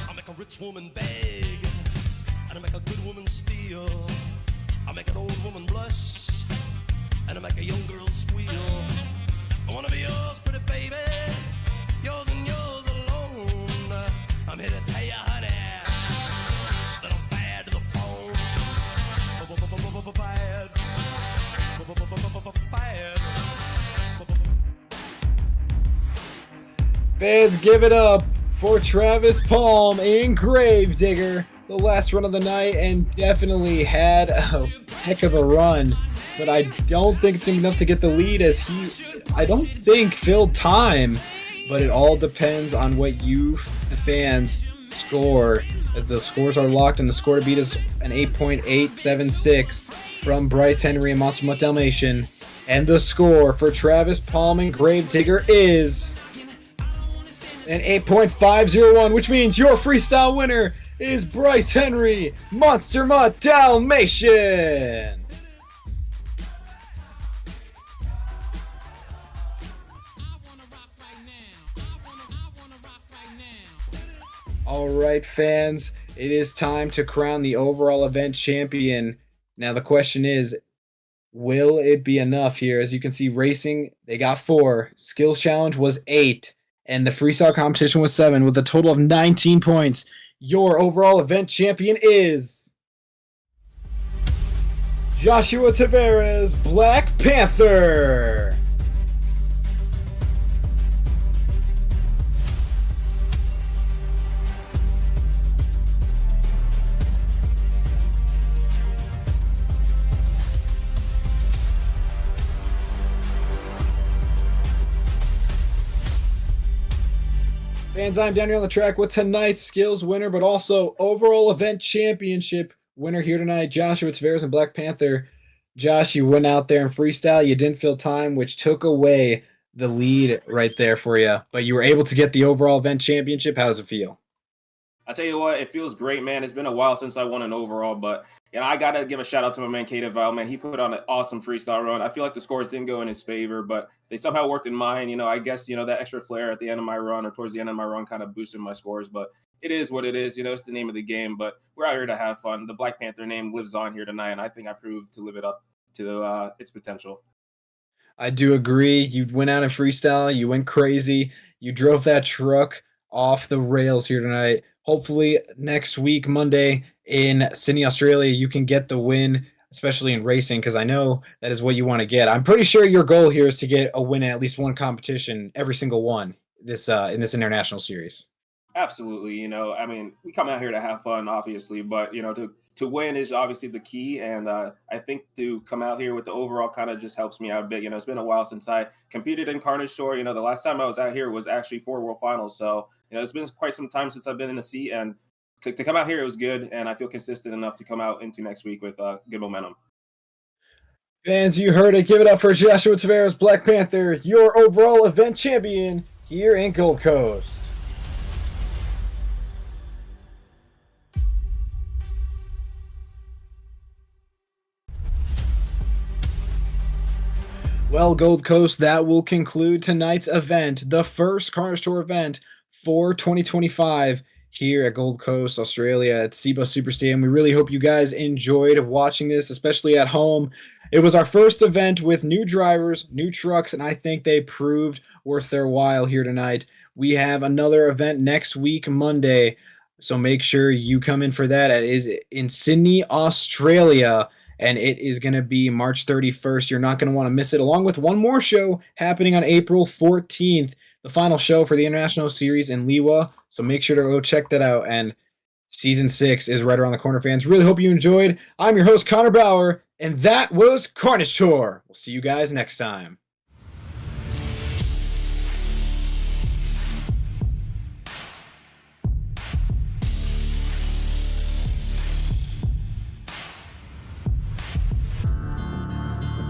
I make a rich woman beg, and I make a good woman steal. I make an old woman blush, and I make a young girl squeal. I wanna be yours, pretty baby, yours and yours alone. I'm here to tell you, honey, that I'm bad to the bone. Bad. Bad. Fans, give it up for Travis Palm in Gravedigger. The last run of the night, and definitely had a heck of a run. But I don't think it's going to be enough to get the lead, as I don't think, filled time. But it all depends on what you, the fans, score. As the scores are locked, and the score to beat is an 8.876 from Bryce Henry and Monster Mutt Dalmation. And the score for Travis Palm and Gravedigger is an 8.501, which means your freestyle winner is Bryce Henry, Monster Mutt Dalmation. All right, fans, it is time to crown the overall event champion. Now, the question is, will it be enough here? As you can see, racing, they got 4. Skills challenge was 8. And the freestyle competition was 7, with a total of 19 points. Your overall event champion is Joshua Tavarez, Black Panther. Fans, I'm down here on the track with tonight's skills winner, but also overall event championship winner here tonight, Joshua Tavarez and Black Panther. Josh, you went out there in freestyle. You didn't fill time, which took away the lead right there for you. But you were able to get the overall event championship. How does it feel? I tell you what, it feels great, man. It's been a while since I won an overall, but I gotta give a shout out to my man Kaden Vial, man. He put on an awesome freestyle run. I feel like the scores didn't go in his favor, but they somehow worked in mine. I guess that extra flair at the end of my run or towards the end of my run kind of boosted my scores, but it is what it is. It's the name of the game, but we're out here to have fun. The Black Panther name lives on here tonight, and I think I proved to live it up to its potential. I do agree. You went out in freestyle. You went crazy. You drove that truck off the rails here tonight. Hopefully next week, Monday in Sydney, Australia, you can get the win, especially in racing, because I know that is what you want to get. I'm pretty sure your goal here is to get a win in at least one competition, every single one, this in this international series. Absolutely. We come out here to have fun, obviously, but to win is obviously the key. And I think to come out here with the overall kind of just helps me out a bit. It's been a while since I competed in Carnage Tour. The last time I was out here was actually for World Finals. So, it's been quite some time since I've been in the seat, and to come out here, it was good. And I feel consistent enough to come out into next week with good momentum. Fans, you heard it. Give it up for Joshua Tavarez, Black Panther, your overall event champion here in Gold Coast. Well, Gold Coast, that will conclude tonight's event, the first Carnage Tour event for 2025 here at Gold Coast, Australia at SEBA Super Stadium. We really hope you guys enjoyed watching this, especially at home. It was our first event with new drivers, new trucks, and I think they proved worth their while here tonight. We have another event next week, Monday, so make sure you come in for that. It is in Sydney, Australia, and it is going to be March 31st. You're not going to want to miss it, along with one more show happening on April 14th, the final show for the International Series in Liwa. So make sure to go check that out. And Season 6 is right around the corner, fans. Really hope you enjoyed. I'm your host, Connor Bauer, and that was Carnage Tour. We'll see you guys next time.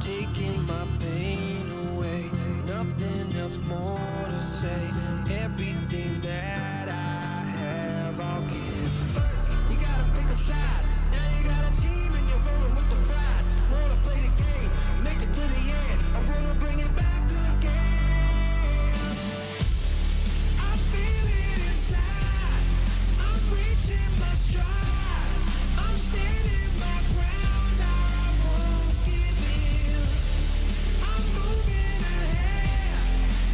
Taking my pain away, nothing else more to say. Everything that I have, I'll give. First, you gotta pick a side. Now you got a team and you're rolling with the pride. Wanna play the game, make it to the end. I'm gonna bring it back again. I feel it inside. I'm reaching my stride. I'm standing my ground. I won't give in. I'm moving ahead.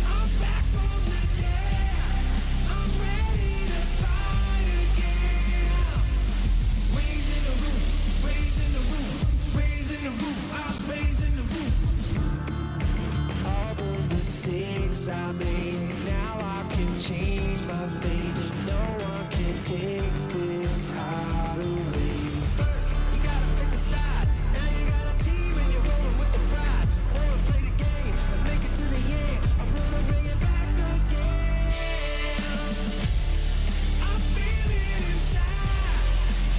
I'm back from the dead. I'm ready to fight again. Raising the roof, raising the roof, raising the roof. I'm raising the roof. All the mistakes I made, now I can change my fate. No one can take this heart away. First, you gotta pick a side. Now you got a team and you're rolling with the pride. Wanna play the game and make it to the end. I'm gonna bring it back again. I feel it inside.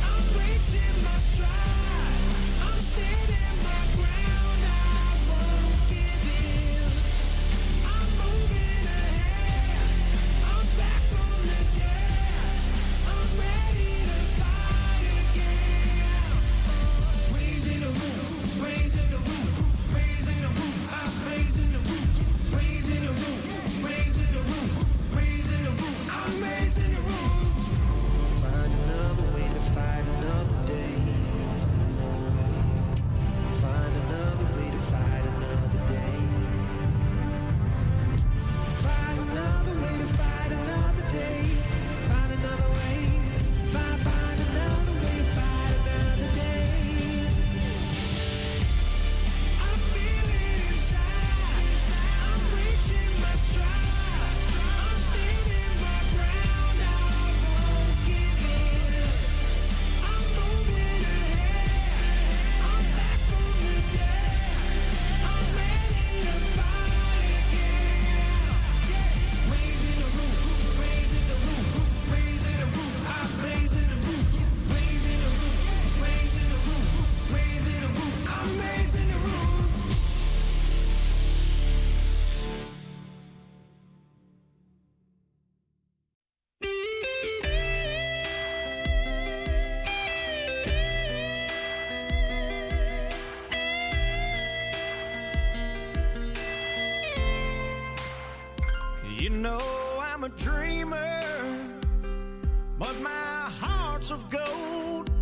I'm reaching my stride. I'm standing my ground. I won't give in. I'm moving ahead. I'm back from the dead. I'm ready to fight. a dreamer, but my heart's of gold.